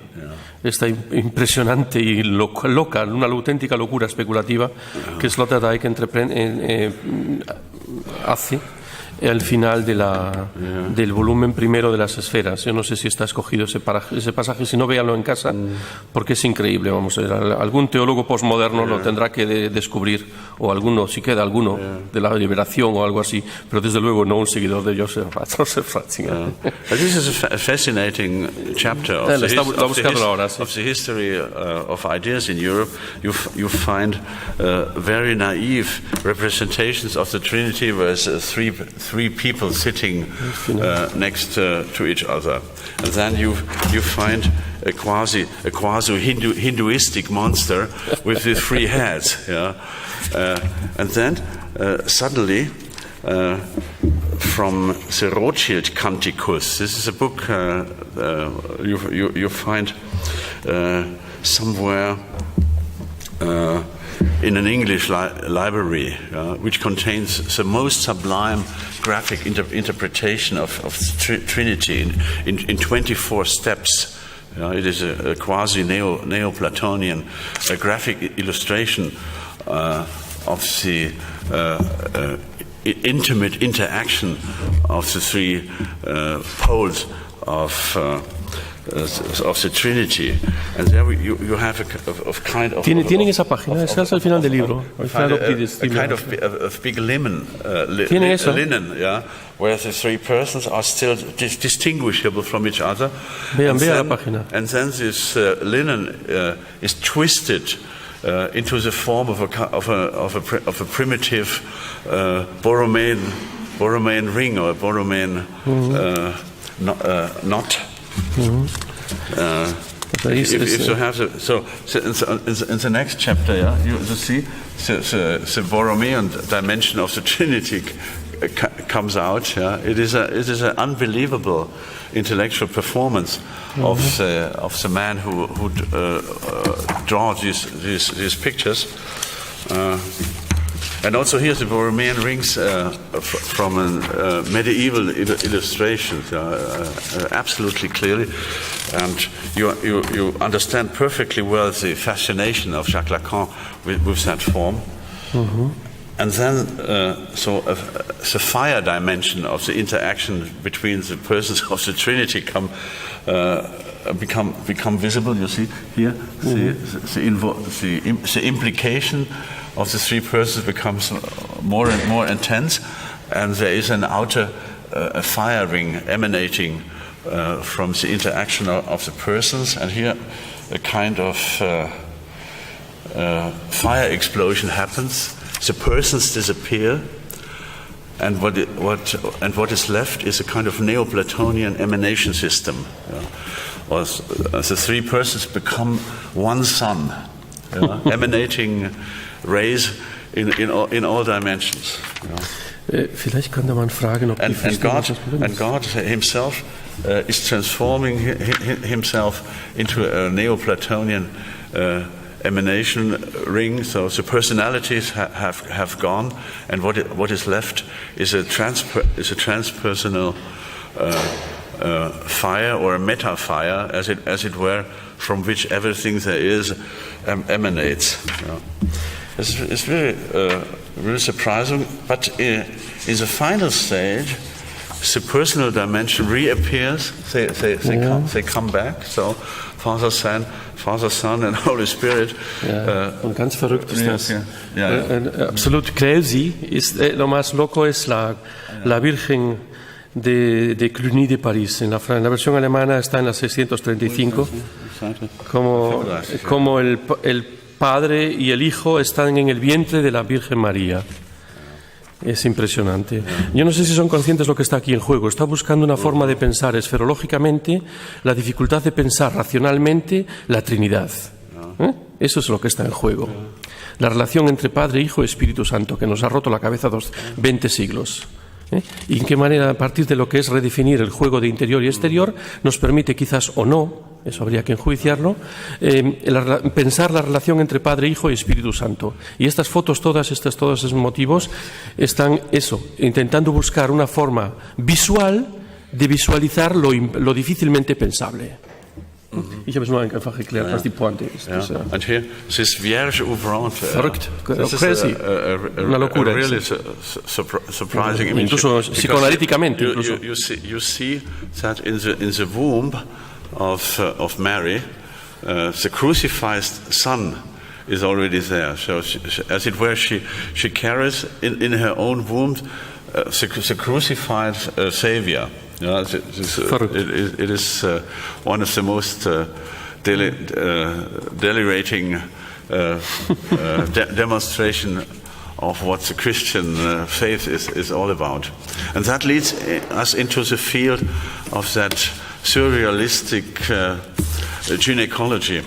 Esta impresionante y loca, una auténtica locura especulativa que Sloterdijk hace al final del volumen primero de las esferas. Yo no sé si está escogido ese pasaje, si no, véanlo en casa, porque es increíble. Vamos a ver, algún teólogo postmoderno lo tendrá que descubrir, o alguno, si queda alguno, de la liberación o algo así, pero desde luego no un seguidor de Joseph Ratzinger. This is a fascinating chapter of the history of ideas in Europe. You find very naive representations of the Trinity, whereas three people sitting next to each other, and then you find a quasi Hinduistic monster with the three heads, and then suddenly from the Rothschild Canticus, this is a book you find somewhere in an English library, which contains the most sublime graphic interpretation of Trinity in 24 steps. It is a quasi Neoplatonian graphic illustration of the intimate interaction of the three poles of the Trinity, and there you have a kind of tienen esa página, esa es al final del libro, a kind of big linen, where the three persons are still distinguishable from each other. Vean la página. And then this linen is twisted into the form of a primitive Borromean ring or a Borromean knot. If you have in the next chapter, you see the Borromean dimension of the Trinity comes out. It is an unbelievable intellectual performance of the man who draws these pictures. And also here the Borromean rings from a medieval illustration, absolutely clearly, and you understand perfectly well the fascination of Jacques Lacan with that form. Mm-hmm. And then the fire dimension of the interaction between the persons of the Trinity become visible. You see here, the implication of the three persons becomes more and more intense, and there is an outer fire ring emanating from the interaction of the persons, and here a kind of fire explosion happens, the persons disappear, and what is left is a kind of Neoplatonian emanation system. Or the three persons become one sun, emanating rays in all dimensions. Vielleicht könnte man fragen, ob and God himself is transforming himself into a Neoplatonian emanation ring. So the personalities have gone, and what is left is a transpersonal fire, or a meta fire, as it were, from which everything there is emanates. It's really surprising, but in the final stage, the personal dimension reappears. They come back. So Father, Son, and Holy Spirit. Und ganz verrückt ist das. Absolut crazy. Lo más loco es la Virgen de Cluny de París. En la versión alemana está en la 635. Como el Padre y el Hijo están en el vientre de la Virgen María. Es impresionante. Yo no sé si son conscientes de lo que está aquí en juego. Está buscando una forma de pensar esferológicamente, la dificultad de pensar racionalmente la Trinidad. Eso es lo que está en juego. La relación entre Padre, Hijo y Espíritu Santo, que nos ha roto la cabeza 20 siglos. Y en qué manera, a partir de lo que es redefinir el juego de interior y exterior, nos permite quizás o no, eso habría que enjuiciarlo, pensar la relación entre Padre, Hijo y Espíritu Santo. Y estas fotos, todos esos motivos, están intentando buscar una forma visual de visualizar lo difícilmente pensable. Ich habe es nur einfach erklärt, was die Pointe ist. And here, this Vierge ouvrante. Verrückt, crazy. Una locura. Really surprising image. Incluso psicoanalíticamente. You see that in the womb of Mary, the crucified Son is already there. So, as it were, she carries in her own womb the crucified Savior. It is one of the most delirating demonstration of what the Christian faith is all about. And that leads us into the field of that surrealistic gynecology.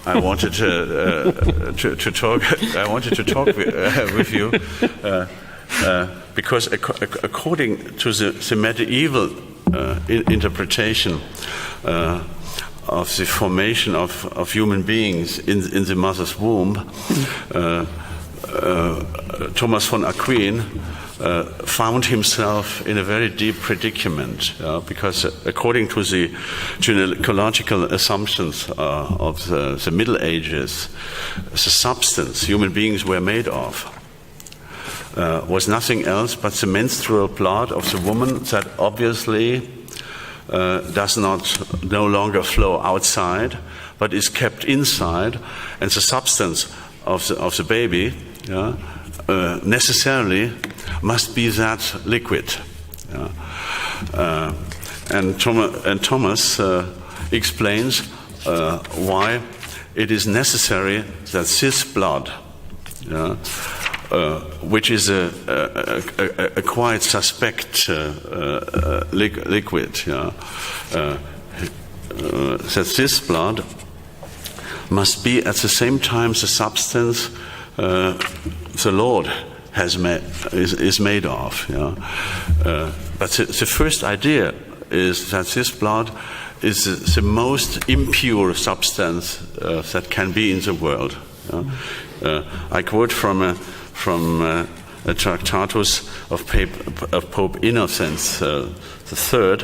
I wanted to talk. I wanted to talk with you because according to the medieval interpretation of the formation of human beings in the mother's womb, Thomas von Aquin found himself in a very deep predicament because according to the gynecological assumptions of the Middle Ages, the substance human beings were made of was nothing else but the menstrual blood of the woman that obviously does no longer flow outside, but is kept inside, and the substance of the baby necessarily must be that liquid. And Thomas explains why it is necessary that this blood, which is a quite suspect liquid, that this blood must be at the same time the substance the Lord is made of. But the first idea is that this blood is the most impure substance that can be in the world. I quote from a Tractatus of Pope Innocent III,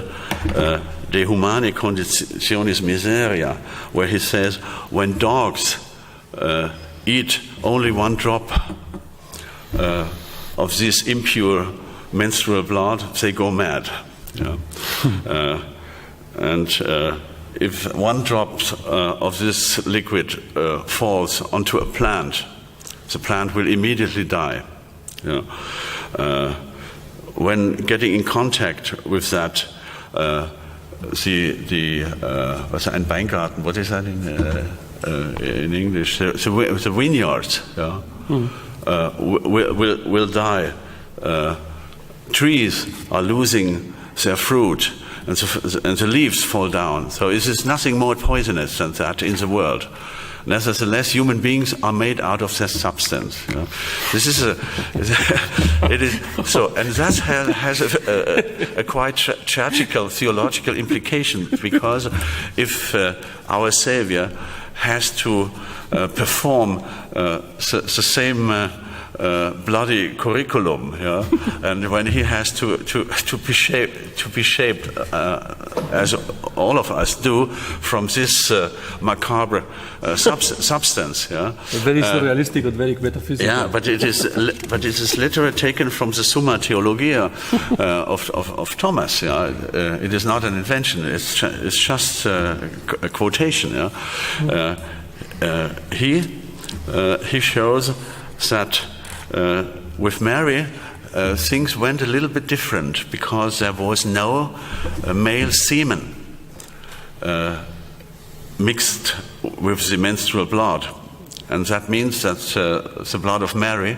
De Humane Conditionis Miseria, where he says, when dogs eat only one drop of this impure menstrual blood, they go mad. And if one drop of this liquid falls onto a plant, the plant will immediately die. When getting in contact with that, what's ein Weingarten? What is that in English? The vineyards. will die. Trees are losing their fruit, and the leaves fall down. So it is nothing more poisonous than that in the world. Nevertheless, human beings are made out of that substance. You know? This is it is so, and that has a quite tragical theological implication, because if our Savior has to perform the same bloody curriculum, yeah? And when he has to be shaped as all of us do from this macabre substance, yeah. Very surrealistic and very metaphysical. Yeah, but it is literally taken from the Summa Theologia of Thomas. Yeah, it is not an invention. It's just a quotation. Yeah, he shows that. With Mary, things went a little bit different, because there was no male semen mixed with the menstrual blood. And that means that the blood of Mary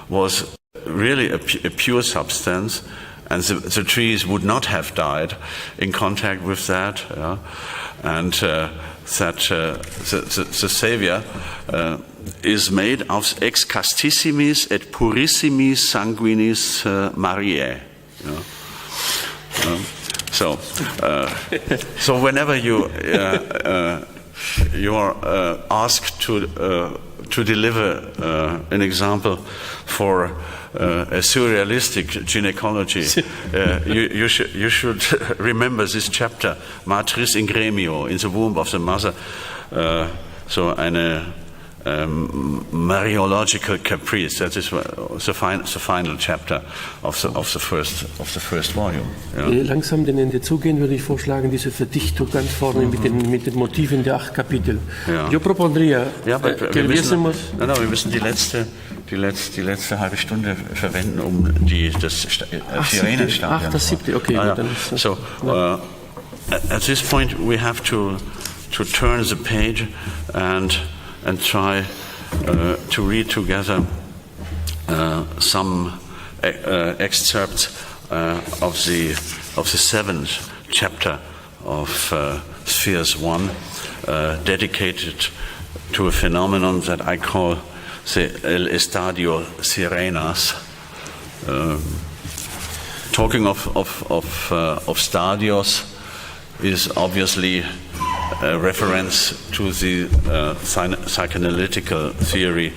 was really a pure substance, and the trees would not have died in contact with that. Yeah? And that the Savior is made of ex castissimis et purissimis sanguinis Mariae. You know? So whenever you are asked to deliver an example for a surrealistic gynecology, you should remember this chapter, Matris in gremio, in the womb of the mother. So eine Mariological caprice. That is the final chapter of the first volume. Yeah. Langsam dem Ende zugehen, würde ich vorschlagen, diese Verdichtung ganz vorne mit den Motiven der 8 Kapitel. Ja. Yo propondría wir müssen die letzte halbe Stunde verwenden, um das Sirenstadium. Das 7. Okay. So at this point we have to turn the page and try to read together some excerpts of the 7th chapter of Spheres 1, dedicated to a phenomenon that I call the El Estadio Sirenas. Talking of stadios is obviously a reference to the psychoanalytical theory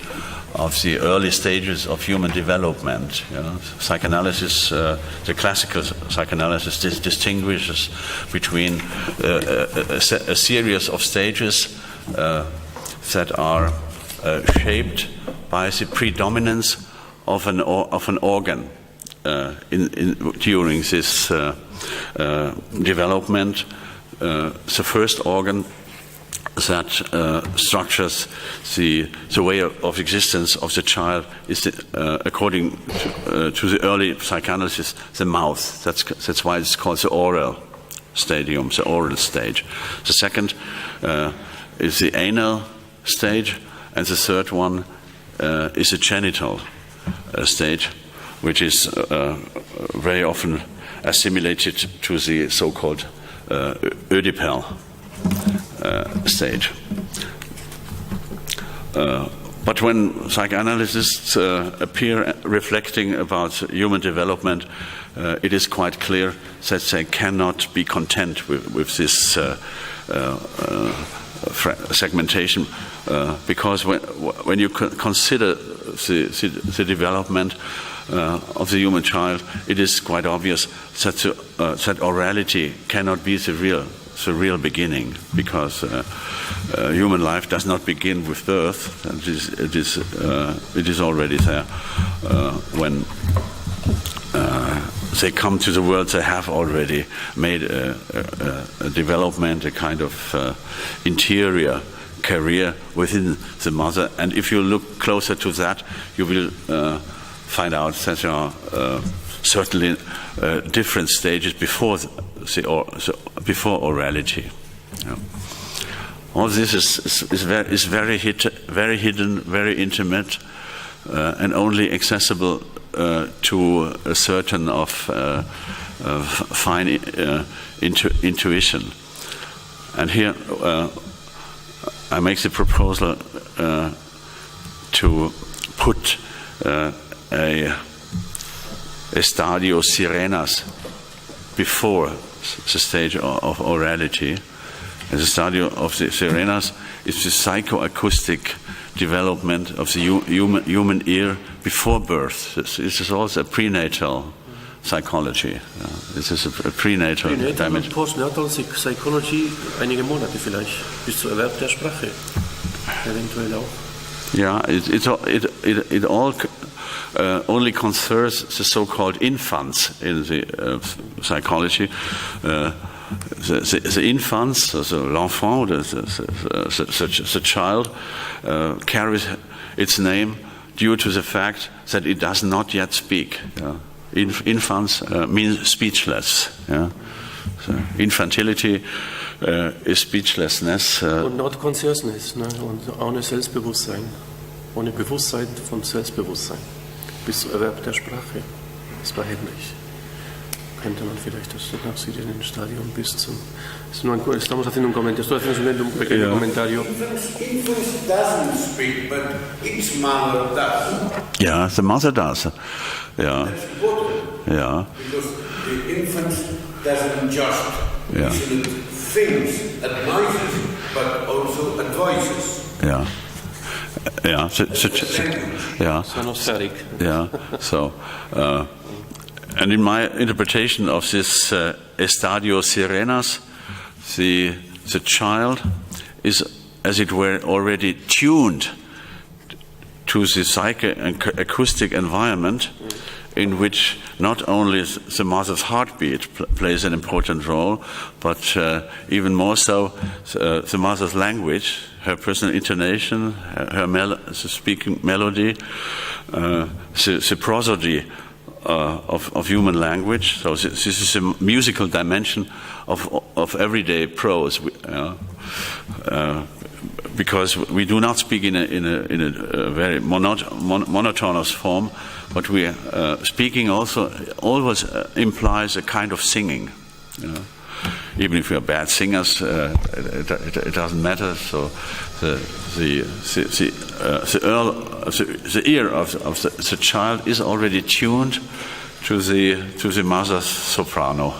of the early stages of human development. You know, psychoanalysis, the classical psychoanalysis distinguishes between a series of stages that are shaped by the predominance of an organ during this development. The first organ that structures the way of existence of the child is, according to the early psychoanalysis, the mouth. That's why it's called the oral stadium, the oral stage. The second is the anal stage, and the third one is the genital stage, which is very often assimilated to the so-called Oedipal stage. But when psychoanalysts appear reflecting about human development, it is quite clear that they cannot be content with this segmentation, because when you consider the development of the human child, it is quite obvious that that orality cannot be the real beginning, because human life does not begin with birth. It is already there when they come to the world. They have already made a development, a kind of interior career within the mother. And if you look closer to that, you will find out that there are certainly different stages before orality. Yeah. All this is very hidden, very intimate, and only accessible to a certain of fine intuition. And here I make the proposal to put a stadio sirenas before the stage of orality. And the stadio of the sirenas is the psychoacoustic development of the human ear before birth. This is also a prenatal psychology. This is a prenatal Prenatal und Postnatal Psychology einige Monate vielleicht, bis zur Erwerb der Sprache. Eventuell auch. Yeah, it all only concerns the so-called infants in the psychology. The infants, so l'enfant, the child, carries its name due to the fact that it does not yet speak. Infants mean speechless. So infantility is speechlessness. Und not consciousness, ne? Und ohne Selbstbewusstsein. Ohne Bewusstsein von Selbstbewusstsein. Bis zum Erwerb der Sprache. Das war hemmlich. Könnte man vielleicht das nachsehen in dem Stadium bis zum... Estamos haciendo un comentario. Estoy haciendo simplemente un pequeño comentario. Infants doesn't speak, but its mother does. Yeah, the mother does. Yeah. That's important. Yeah. Because the infant doesn't just listen to things, at noises, but also at voices. Yeah. Yeah. Yeah. Sonospheric. Yeah. So, and in my interpretation of this Estadio Sirenas, the child is, as it were, already tuned to the psychoacoustic environment in which not only the mother's heartbeat plays an important role, but even more so the mother's language, her personal intonation, the speaking melody, the prosody of human language. So this is a musical dimension of everyday prose, because we do not speak in a very monotonous form, but we speaking also always implies a kind of singing. Even if we are bad singers, it doesn't matter. So the ear of the child is already tuned to the mother's soprano,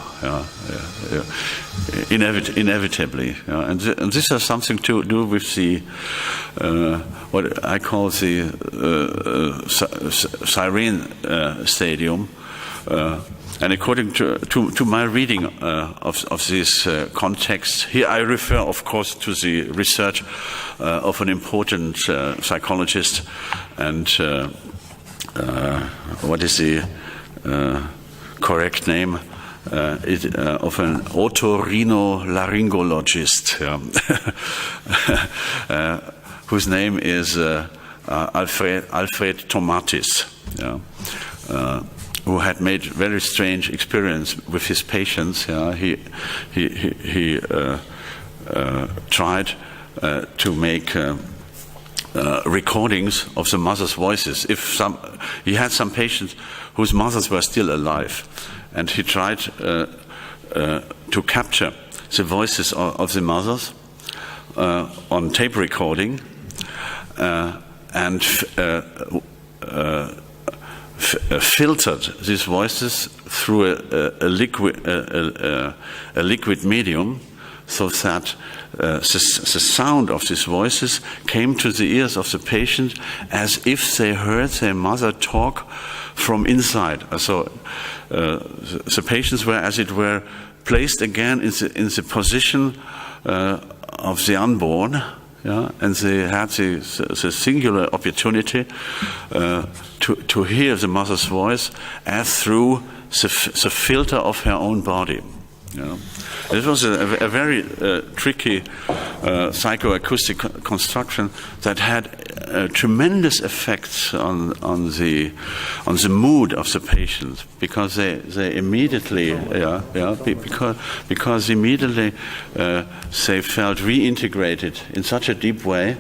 inevitably. And this has something to do with the what I call the Sirenstadium. And according to my reading of this context, here I refer, of course, to the research of an important psychologist, and what is the correct name of an otorhinolaryngologist, whose name is Alfred Tomatis. Who had made very strange experience with his patients. He tried to make recordings of the mother's voices. He had some patients whose mothers were still alive, and he tried to capture the voices of the mothers on tape recording, and filtered these voices through a liquid medium, so that the sound of these voices came to the ears of the patient as if they heard their mother talk from inside. So the patients were, as it were, placed again in the position of the unborn. And they had the singular opportunity to hear the mother's voice as through the filter of her own body. It was a very tricky psychoacoustic construction that had tremendous effects on the mood of the patient, because they immediately because immediately they felt reintegrated in such a deep way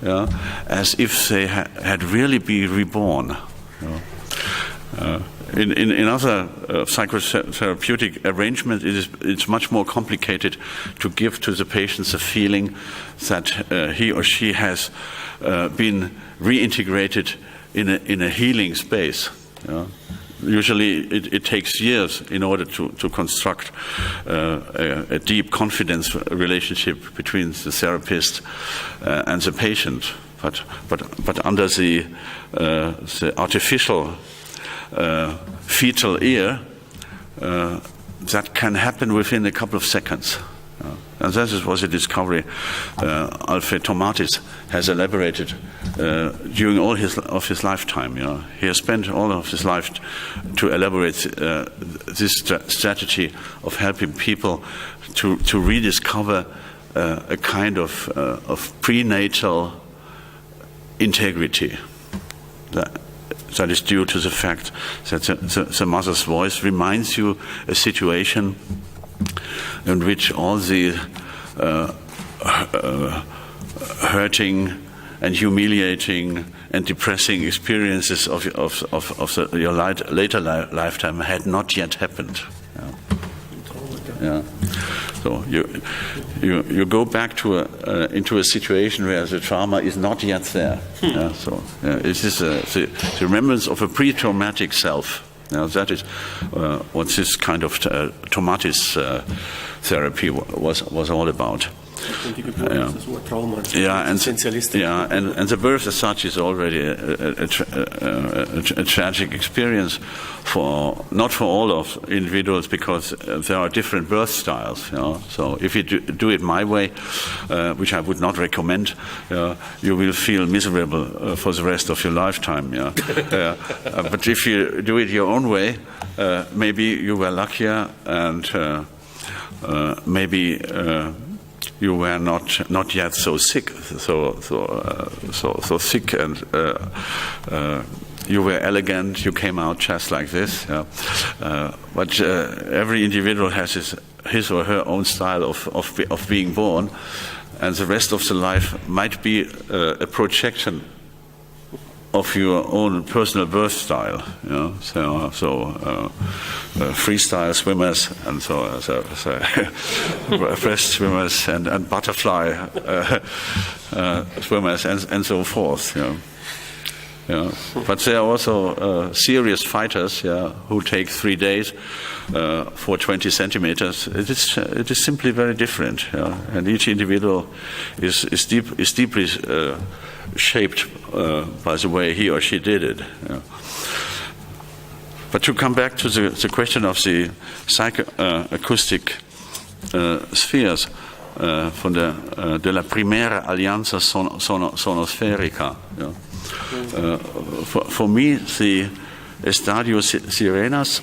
as if they had really been reborn. In other psychotherapeutic arrangements, it's much more complicated to give to the patients a feeling that he or she has been reintegrated in a healing space. Usually it takes years in order to construct a deep confidence relationship between the therapist and the patient. But under the artificial fetal ear, that can happen within a couple of seconds. And that was a discovery Alfred Tomatis has elaborated during all of his lifetime. He has spent all of his life to elaborate this strategy of helping people to rediscover a kind of prenatal integrity that is due to the fact that the mother's voice reminds you a situation in which all the hurting and humiliating and depressing experiences of your later lifetime had not yet happened. So you go back to into a situation where the trauma is not yet there. It is the remembrance of a pre-traumatic self. That is what this kind of Tomatis therapy was all about. And the birth as such is already a tragic experience not for all of individuals, because there are different birth styles. So if you do it my way, which I would not recommend, you will feel miserable for the rest of your lifetime. But if you do it your own way, maybe you were luckier, and maybe you were not yet so sick, so sick, and you were elegant. You came out just like this. But every individual has his or her own style of being born, and the rest of the life might be a projection of your own personal birth style. Freestyle swimmers and breast swimmers and butterfly swimmers and so forth. But there are also serious fighters who take 3 days for 20 centimeters. It is simply very different, and each individual is deeply shaped by the way he or she did it. But to come back to the question of the psychoacoustic spheres de la primera alianza sonosferica. For me, the Estadio Sirenas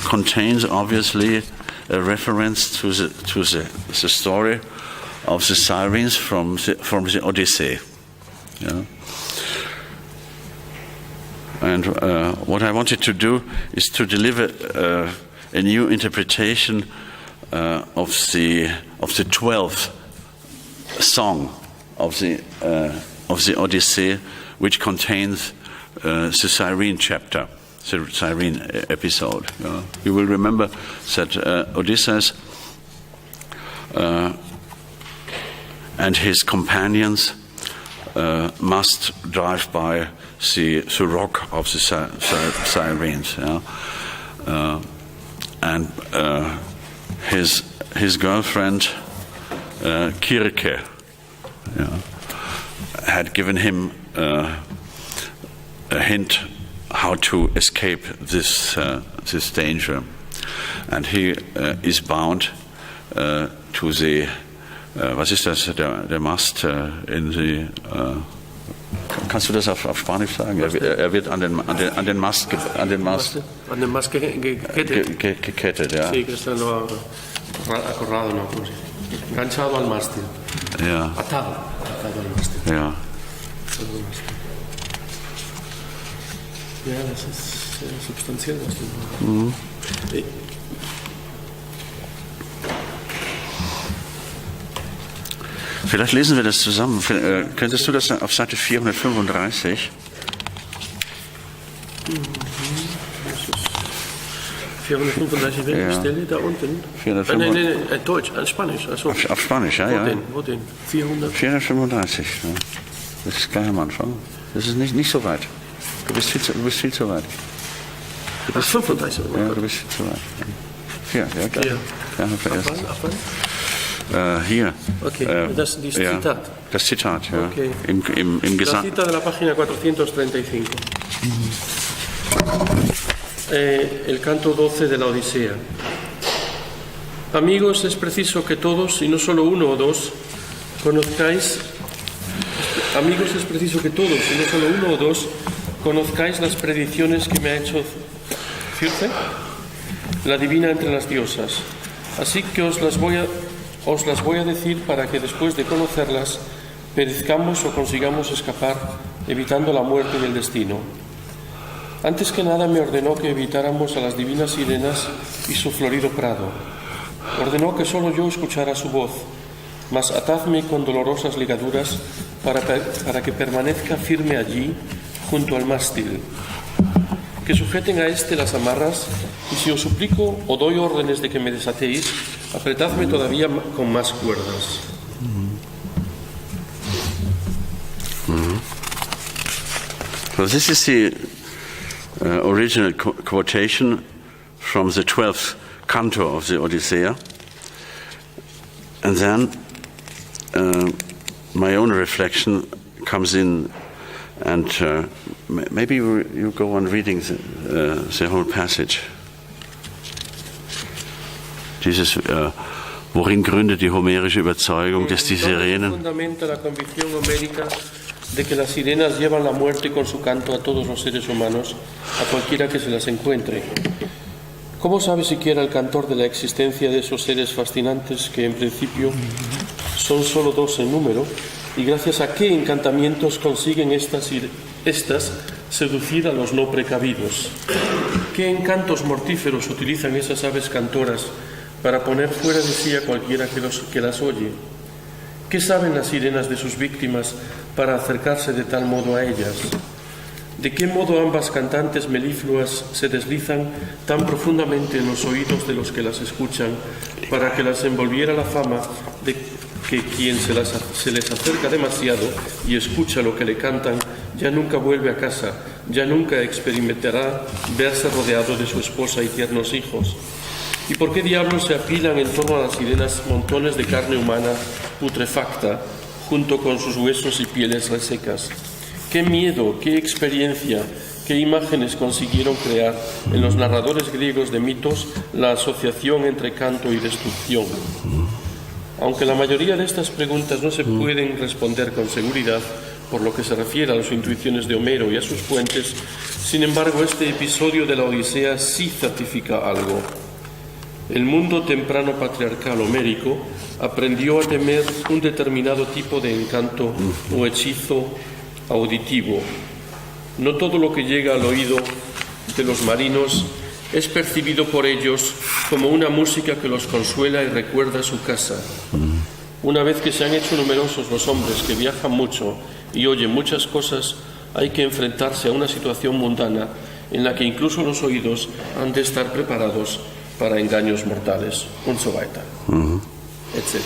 contains obviously a reference to the story of the sirens from the Odyssey. And what I wanted to do is to deliver a new interpretation of the 12th song of the Odyssey, which contains the Siren chapter, the Siren episode. You will remember that Odysseus and his companions must drive by the rock of the Sirens, and his girlfriend Kirke had given him a hint how to escape this danger, and he is bound to the was ist das? Der Mast in die. Kannst du das auf Spanisch sagen? Er wird an den Mast gekettet, ja. Sí, que está acorralado, no, enganchado al mástil. Ja. Atado al mástil. Ja. Ja, das ist sehr substanziell, was du machst. Mhm. Vielleicht lesen wir das zusammen. Könntest du das auf Seite 435? 435, welche Stelle da unten? 435. Deutsch, Spanisch. Also. Auf Spanisch, ja. Wo denn? 435. Ja. Das ist gleich am Anfang. Das ist nicht so weit. Du bist viel zu weit. 35. Ja, du bist viel zu weit. Hier, ja, gleich. Ab wann? Hier. Okay, das ist das Zitat. Das Zitat, ja. Okay. Im La cita de la página 435. El canto 12 de la Odisea. Amigos, es preciso que todos, y no solo uno o dos, conozcáis. Amigos, es preciso que todos, y no solo uno o dos, conozcáis las predicciones que me ha hecho Circe, la divina entre las diosas. Así que os las voy a decir para que después de conocerlas perezcamos o consigamos escapar, evitando la muerte y el destino. Antes que nada me ordenó que evitáramos a las divinas sirenas y su florido prado. Ordenó que solo yo escuchara su voz, mas atadme con dolorosas ligaduras para que permanezca firme allí, junto al mástil. Que sujeten a éste las amarras, y si os suplico o doy órdenes de que me desatéis, apretadme todavía con más cuerdas. So this is the original quotation from the 12th canto of the Odyssey. And then my own reflection comes in, and maybe you go on reading the whole passage. Dieses, worin gründet die homerische Überzeugung, dass die Sirenen... Fundamenta la convicción homérica de que las sirenas llevan la muerte con su canto a todos los seres humanos, a cualquiera que se las encuentre. ¿Cómo sabe siquiera el cantor de la existencia de esos seres fascinantes que en principio son solo dos en número, y gracias a qué encantamientos consiguen estas seducir a los no precavidos? ¿Qué encantos mortíferos utilizan esas aves cantoras para poner fuera de sí a cualquiera que las oye? ¿Qué saben las sirenas de sus víctimas para acercarse de tal modo a ellas? ¿De qué modo ambas cantantes melifluas se deslizan tan profundamente en los oídos de los que las escuchan para que las envolviera la fama de que quien se les acerca demasiado y escucha lo que le cantan ya nunca vuelve a casa, ya nunca experimentará verse rodeado de su esposa y tiernos hijos? ¿Y por qué diablos se apilan en torno a las sirenas montones de carne humana putrefacta junto con sus huesos y pieles resecas? ¿Qué miedo, qué experiencia, qué imágenes consiguieron crear en los narradores griegos de mitos la asociación entre canto y destrucción? Aunque la mayoría de estas preguntas no se pueden responder con seguridad por lo que se refiere a las intuiciones de Homero y a sus fuentes, sin embargo, este episodio de la Odisea sí certifica algo. El mundo temprano patriarcal homérico aprendió a temer un determinado tipo de encanto o hechizo auditivo. No todo lo que llega al oído de los marinos es percibido por ellos como una música que los consuela y recuerda su casa. Una vez que se han hecho numerosos los hombres que viajan mucho y oyen muchas cosas, hay que enfrentarse a una situación mundana en la que incluso los oídos han de estar preparados para engaños mortales und so weiter, etc.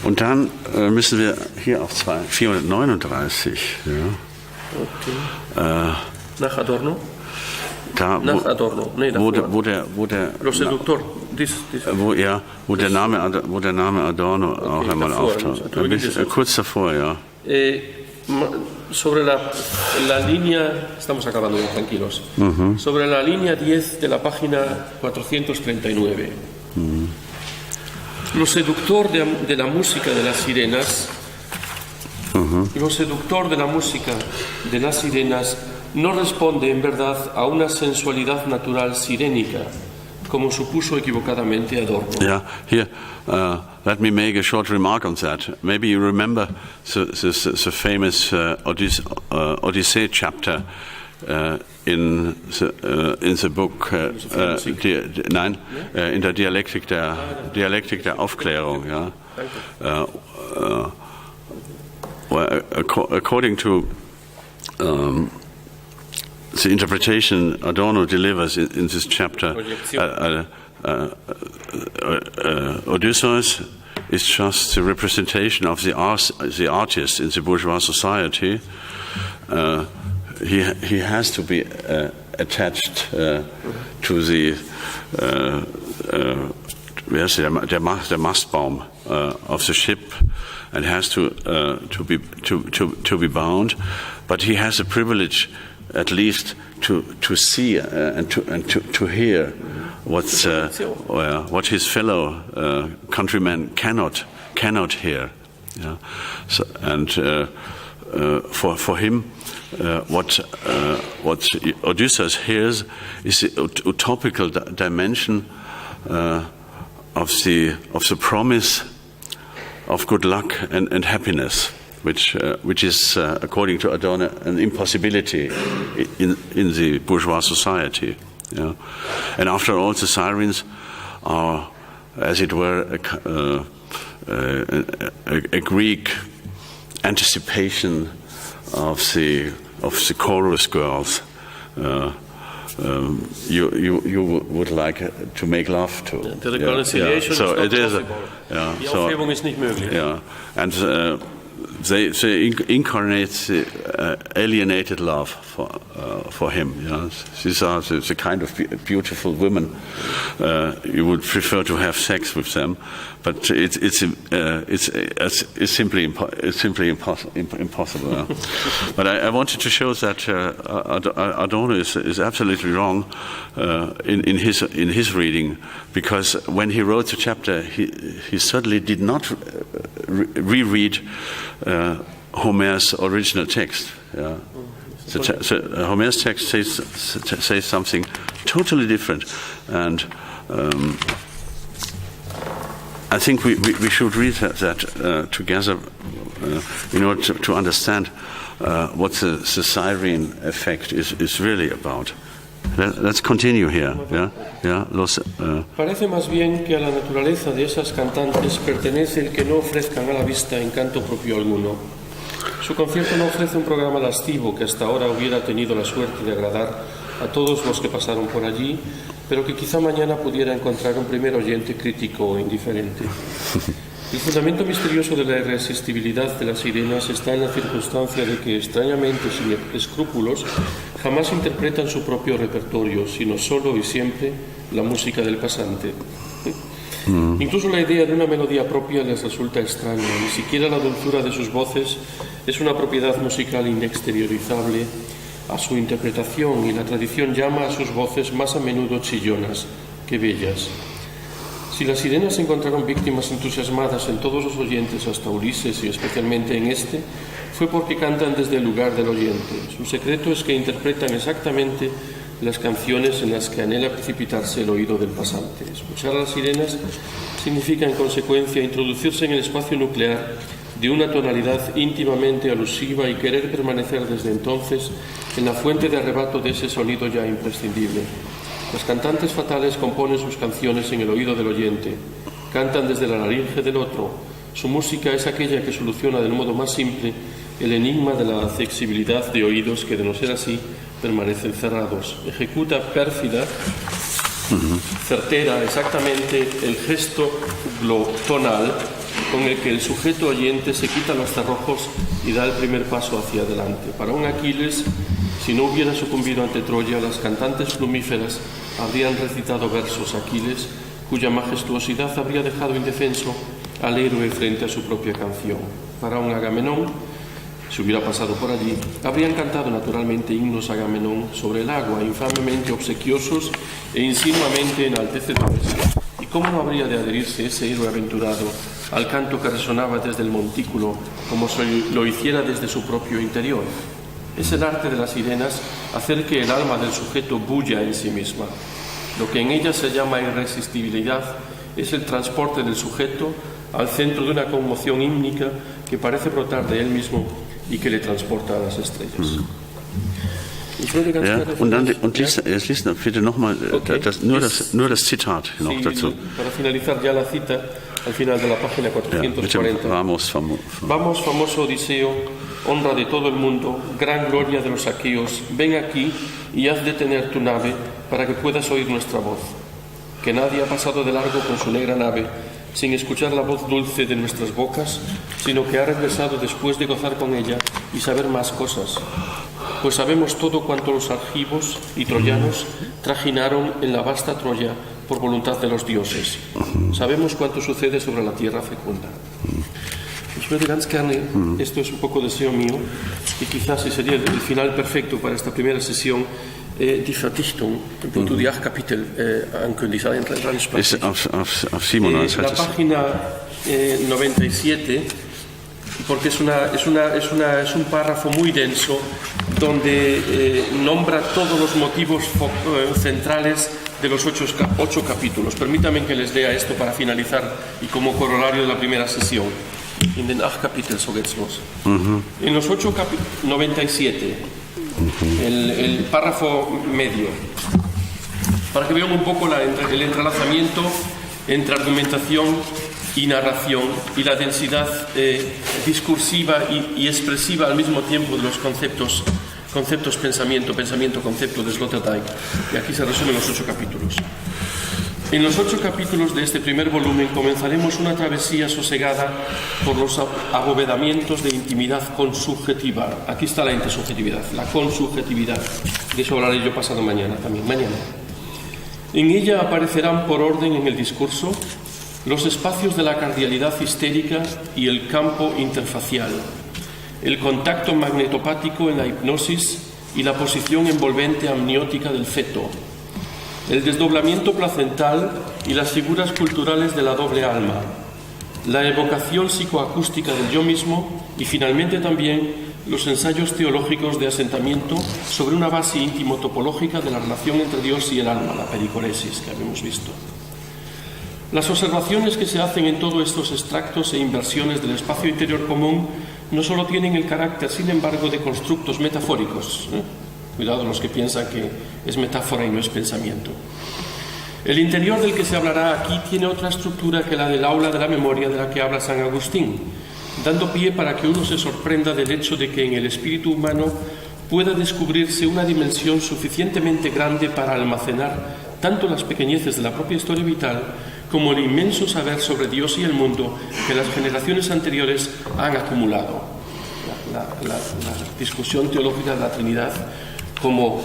Und dann müssen wir hier auf 439, ja. Okay. Nach Adorno? Da, Nach Adorno, nee, wo der Lo seductor. Wo der Name Adorno okay, auch einmal auftaucht. Kurz davor, ja. Sobre la línea, estamos acabando ya, tranquilos. Sobre la línea 10 de la página 439. Lo seductor de la música de las sirenas, lo seductor de la música de las sirenas no responde en verdad a una sensualidad natural sirénica, como supuso equivocadamente Adorno. Yeah, here, let me make a short remark on that. Maybe you remember the famous Odyssey chapter in the book, in der Dialektik der Aufklärung. Ja. according to the interpretation Adorno delivers in this chapter, Odysseus is just the representation of the artist in the bourgeois society. He has to be attached to the der Mastbaum of the ship, and has to be bound. But he has a privilege, at least, to see and to hear what his fellow countrymen cannot hear. Yeah? So, and for him, what Odysseus hears is the utopical dimension of the promise of good luck and happiness, which is, according to Adorno, an impossibility in the bourgeois society. Yeah? And after all, the sirens are, as it were, a Greek anticipation of the chorus girls. You would like to make love to. The reconciliation is not possible. Die Aufhebung ist nicht möglich. Yeah, and they incarnate the alienated love for him. Yeah? These are the kind of beautiful women you would prefer to have sex with them, but it's simply impossible. Yeah? But I wanted to show that Adorno is absolutely wrong in his reading, because when he wrote the chapter, he certainly did not reread Homer's original text. Yeah. Homer's text says something totally different, and I think we should read that together in order to understand what the siren effect is really about. Let's continue here. Parece más bien que a la naturaleza de esas cantantes pertenece el que no ofrezcan a la vista encanto propio alguno. Su concierto no ofrece un programa lascivo que hasta ahora hubiera tenido la suerte de agradar a todos los que pasaron por allí, pero que quizá mañana pudiera encontrar un primer oyente crítico o indiferente. El fundamento misterioso de la irresistibilidad de las sirenas está en la circunstancia de que, extrañamente sin escrúpulos, jamás interpretan su propio repertorio, sino solo y siempre la música del pasante. Incluso la idea de una melodía propia les resulta extraña. Ni siquiera la dulzura de sus voces es una propiedad musical inexteriorizable a su interpretación, y la tradición llama a sus voces más a menudo chillonas que bellas. Si las sirenas encontraron víctimas entusiasmadas en todos los oyentes, hasta Ulises y especialmente en este, fue porque cantan desde el lugar del oyente. Su secreto es que interpretan exactamente las canciones en las que anhela precipitarse el oído del pasante. Escuchar a las sirenas significa, en consecuencia, introducirse en el espacio nuclear de una tonalidad íntimamente alusiva y querer permanecer desde entonces en la fuente de arrebato de ese sonido ya imprescindible. Las cantantes fatales componen sus canciones en el oído del oyente, cantan desde la laringe del otro. Su música es aquella que soluciona del modo más simple el enigma de la flexibilidad de oídos que, de no ser así, permanecen cerrados. Ejecuta pérfida, certera, exactamente el gesto glotonal con el que el sujeto oyente se quita los cerrojos y da el primer paso hacia adelante. Para un Aquiles, si no hubiera sucumbido ante Troya, las cantantes plumíferas habrían recitado versos a Aquiles, cuya majestuosidad habría dejado indefenso al héroe frente a su propia canción. Para un Agamenón, si hubiera pasado por allí, habrían cantado naturalmente himnos a Agamenón sobre el agua, infamemente obsequiosos e insinuamente enaltecedores. ¿Y cómo no habría de adherirse ese héroe aventurado al canto que resonaba desde el montículo como si lo hiciera desde su propio interior? Es el arte de las sirenas hacer que el alma del sujeto bulla en sí misma. Lo que en ella se llama irresistibilidad es el transporte del sujeto al centro de una conmoción hímnica que parece brotar de él mismo y que le transporta a las estrellas. Ich würde ganz Ja, gerne lies bitte nochmal Okay. nur das Zitat noch Sí, dazu. para finalizar ya la cita, al final de la página Ja, bitte 440. Ramos. Vamos, famoso Odiseo, honra de todo el mundo, gran gloria de los aqueos, ven aquí y haz detener tu nave para que puedas oír nuestra voz. Que nadie ha pasado de largo con su negra nave sin escuchar la voz dulce de nuestras bocas, sino que ha regresado después de gozar con ella y saber más cosas. Pues sabemos todo cuanto los argivos y troyanos trajinaron en la vasta Troya por voluntad de los dioses. Sabemos cuánto sucede sobre la tierra fecunda. Ich würde ganz gerne, esto es un poco deseo mío, y quizás sería el final perfecto para esta primera sesión, die Verdichtung, wo du die 8 Kapitel ankündigst, Ist auf 97. la página 97, porque es un párrafo muy denso donde nombra todos los motivos centrales de los 8 capítulos. Permítanme que les lea esto para finalizar y como corolario de la primera sesión. In den 8 Kapiteln, so geht's los. En los 8 capítulos, 97, el párrafo medio, para que vean un poco el entrelazamiento entre argumentación y narración y la densidad discursiva y expresiva al mismo tiempo de los conceptos pensamiento, concepto de Sloterdijk. Y aquí se resumen los 8 capítulos. En los 8 capítulos de este primer volumen comenzaremos una travesía sosegada por los abovedamientos de intimidad consubjetiva. Aquí está la intersubjetividad, la consubjetividad. De eso hablaré yo pasado mañana también. En ella aparecerán por orden en el discurso los espacios de la cardialidad histérica y el campo interfacial, el contacto magnetopático en la hipnosis y la posición envolvente amniótica del feto, el desdoblamiento placental y las figuras culturales de la doble alma, la evocación psicoacústica del yo mismo y finalmente también los ensayos teológicos de asentamiento sobre una base íntimo-topológica de la relación entre Dios y el alma, la pericoresis que habíamos visto. Las observaciones que se hacen en todos estos extractos e inversiones del espacio interior común no solo tienen el carácter, sin embargo, de constructos metafóricos. Cuidado los que piensan que es metáfora y no es pensamiento. El interior del que se hablará aquí tiene otra estructura que la del aula de la memoria de la que habla San Agustín, dando pie para que uno se sorprenda del hecho de que en el espíritu humano pueda descubrirse una dimensión suficientemente grande para almacenar tanto las pequeñeces de la propia historia vital como el inmenso saber sobre Dios y el mundo que las generaciones anteriores han acumulado. La discusión teológica de la Trinidad como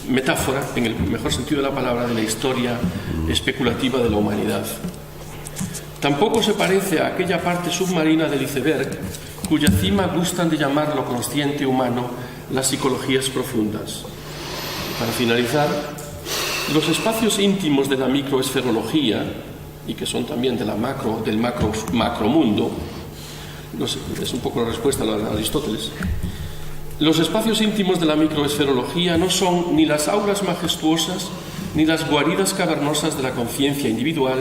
metáfora, en el mejor sentido de la palabra, de la historia especulativa de la humanidad. Tampoco se parece a aquella parte submarina del iceberg cuya cima gustan de llamar lo consciente humano las psicologías profundas. Para finalizar, los espacios íntimos de la microesferología, y que son también del macromundo, es un poco la respuesta a la de Aristóteles. Los espacios íntimos de la microesferología no son ni las auras majestuosas ni las guaridas cavernosas de la conciencia individual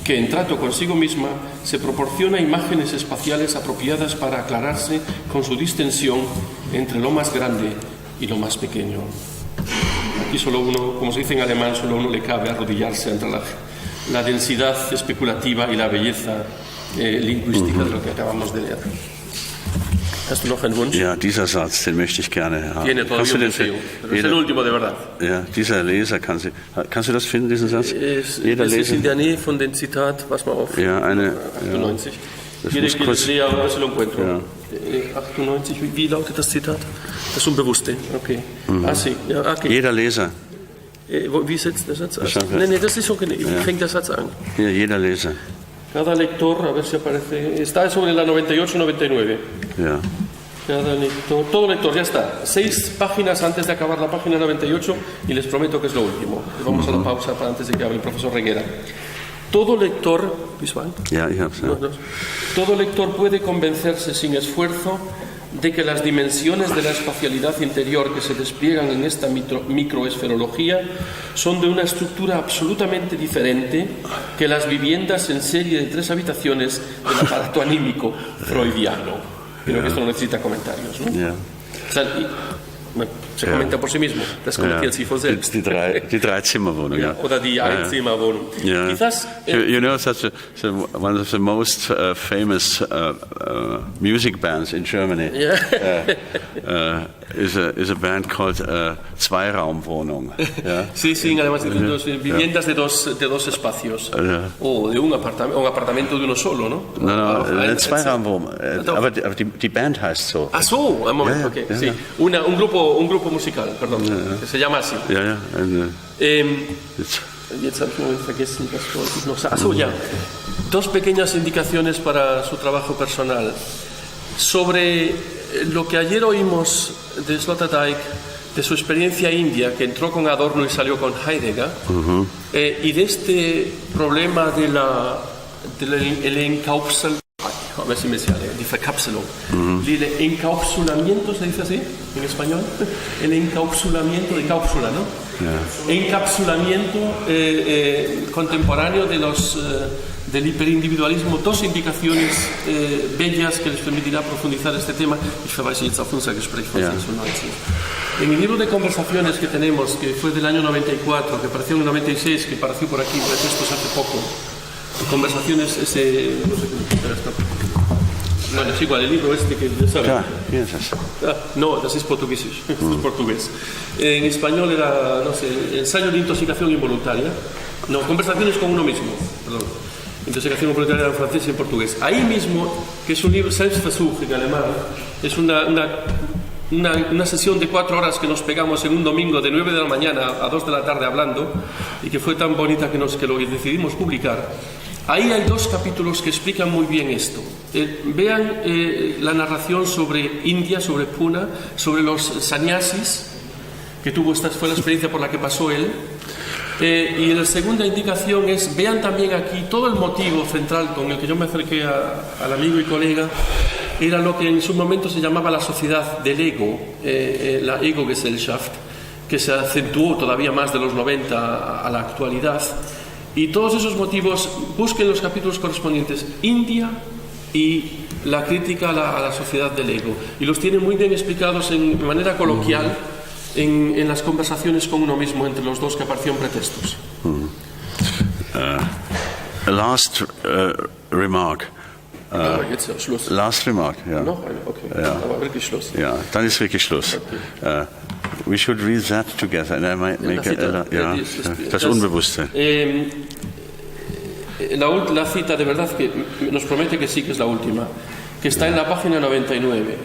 que, en trato consigo misma, se proporciona imágenes espaciales apropiadas para aclararse con su distensión entre lo más grande y lo más pequeño. Aquí solo uno, como se dice en alemán, solo uno le cabe arrodillarse ante la densidad especulativa y la belleza lingüística de lo que acabamos de leer. Hast du noch einen Wunsch? Ja, dieser Satz, den möchte ich gerne haben. Tiene todavía un deseo, pero es el último de verdad. Ja, dieser Leser kannst du das finden, diesen Satz? Jeder Es ist Leser. in der Nähe von dem Zitat, pass mal auf, Ja, 98. Quiere que les lea ahora si lo encuentro. Ja. 98, wie lautet das Zitat? Das Unbewusste, okay. Ah, sí, ja, okay. Jeder Leser. Wie setzt der Satz an? Nee, das ist okay, wie fängt der Satz an? Ja, jeder Leser. Cada lector, a ver si aparece, está sobre la 98-99. Ja. Cada lector, todo lector, ya está. 6 páginas antes de acabar la página 98 y les prometo que es lo último. Vamos a la pausa para antes de que hable el profesor Reguera. Todo lector, visual. Ja, ich hab's. Ja. Todo lector puede convencerse sin esfuerzo de que las dimensiones de la espacialidad interior que se despliegan en esta microesferología son de una estructura absolutamente diferente que las viviendas en serie de 3 habitaciones del aparato anímico freudiano. Creo que esto no necesita comentarios, ¿no? Ja. O sea, bueno, se comenta por sí mismo. Das kommentiert sich von selbst. Die Dreizimmerwohnung, ja. Oder die Einzimmerwohnung. Yeah. Quizás, You know, one of the most famous music bands in Germany is a band called Zweiraumwohnung. Yeah? Sí, en alemán se dicen viviendas de dos espacios. O de un apartamento de uno solo, ¿no? No, Zweiraumwohnung. Aber die Band heißt so. Ah, so, un momento, okay. Sí. Un grupo musical, perdón, que se llama así. Jetzt habe ich mal vergessen, was wollte ich noch sagen. Achso, ya. Dos pequeñas indicaciones para su trabajo personal. Sobre lo que ayer oímos de Sloterdijk, de su experiencia india, que entró con Adorno y salió con Heidegger, y de este problema del encapsulamiento, a ver si me sale, die Verkapselung. El encapsulamiento, ¿se dice así en español? El encapsulamiento de cápsula, ¿no? Encapsulamiento contemporáneo del hiperindividualismo. Dos indicaciones bellas que les permitirá profundizar este tema. Ich verweise jetzt auf unser Gespräch von 96. En el libro de conversaciones que tenemos, que fue del año 94, que apareció en el 96, que apareció por aquí en textos hace poco, conversaciones, no sé cómo esto. Bueno, es igual, el libro este que ya saben. No, das ist portuguesisch, es portugués. En español era, no sé, ensayo de intoxicación involuntaria. No, conversaciones con uno mismo, perdón. Intoxicación involuntaria era en francés y en portugués. Ahí mismo, que es un libro, Selbstversuch en alemán, es una sesión de 4 horas que nos pegamos en un domingo de 9 de la mañana a 2 de la tarde hablando, y que fue tan bonita que lo decidimos publicar. Ahí hay 2 capítulos que explican muy bien esto. Vean la narración sobre India, sobre Pune, sobre los sannyasis, que fue la experiencia por la que pasó él. Y la segunda indicación es, vean también aquí todo el motivo central con el que yo me acerqué al amigo y colega, era lo que en su momento se llamaba la sociedad del ego, la Ego-Gesellschaft, que se acentuó todavía más de los 90 a la actualidad. Y todos esos motivos, busquen los capítulos correspondientes, India y la crítica a la sociedad del ego. Y los tiene muy bien explicados de manera coloquial en las conversaciones con uno mismo entre los dos que aparecieron pretextos. Last remark. Jetzt Schluss. Last remark, ja. Noch eine, okay. Ja. Aber wirklich Schluss. Ja, dann ist wirklich Schluss. Okay. We should read that together, and I might make das Unbewusste. La cita de verdad que nos promete que sí que es la última, que está en la página 99.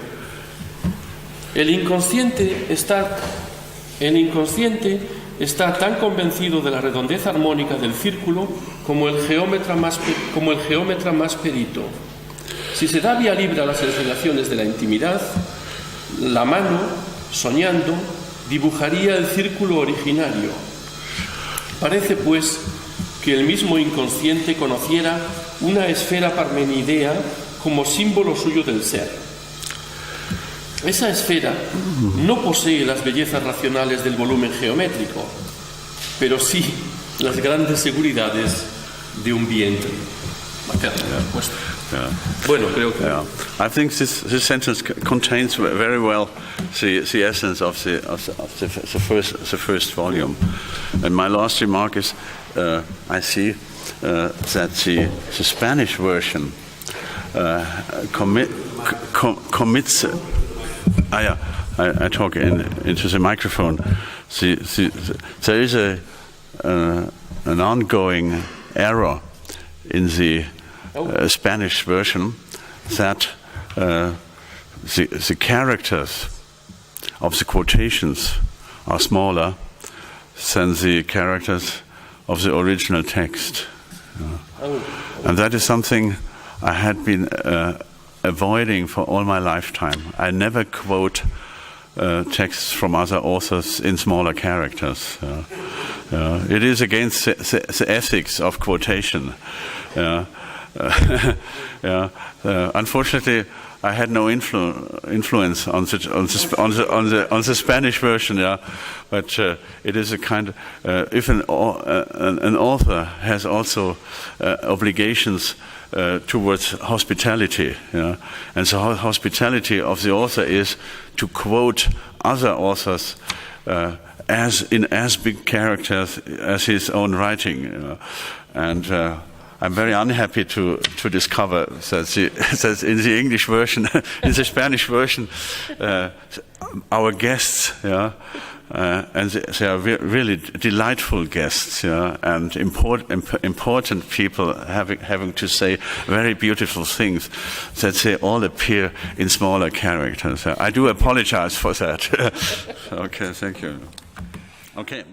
El inconsciente está tan convencido de la redondez armónica del círculo como el geómetra más perito. Si se da vía libre a las ensoñaciones de la intimidad, la mano, soñando, dibujaría el círculo originario. Parece, pues, que el mismo inconsciente conociera una esfera parmenidea como símbolo suyo del ser. Esa esfera no posee las bellezas racionales del volumen geométrico, pero sí las grandes seguridades de un vientre materno. Bueno, creo que. I think this sentence contains very well the essence of the first volume. And my last remark is, I see that the Spanish version commits. I talk into the microphone. There is an ongoing error in the Spanish version that the characters of the quotations are smaller than the characters of the original text. And that is something I had been avoiding for all my lifetime. I never quote texts from other authors in smaller characters. It is against the ethics of quotation. Yeah. Unfortunately, I had no influence on the Spanish version. Yeah, but it is a kind of if an author has also obligations towards hospitality, yeah, and so hospitality of the author is to quote other authors as big characters as his own writing, you know. And I'm very unhappy to discover that in the English version, in the Spanish version, our guests, yeah, and they are really delightful guests, yeah, and important people having to say very beautiful things, that they all appear in smaller characters. I do apologize for that. Okay, thank you. Okay.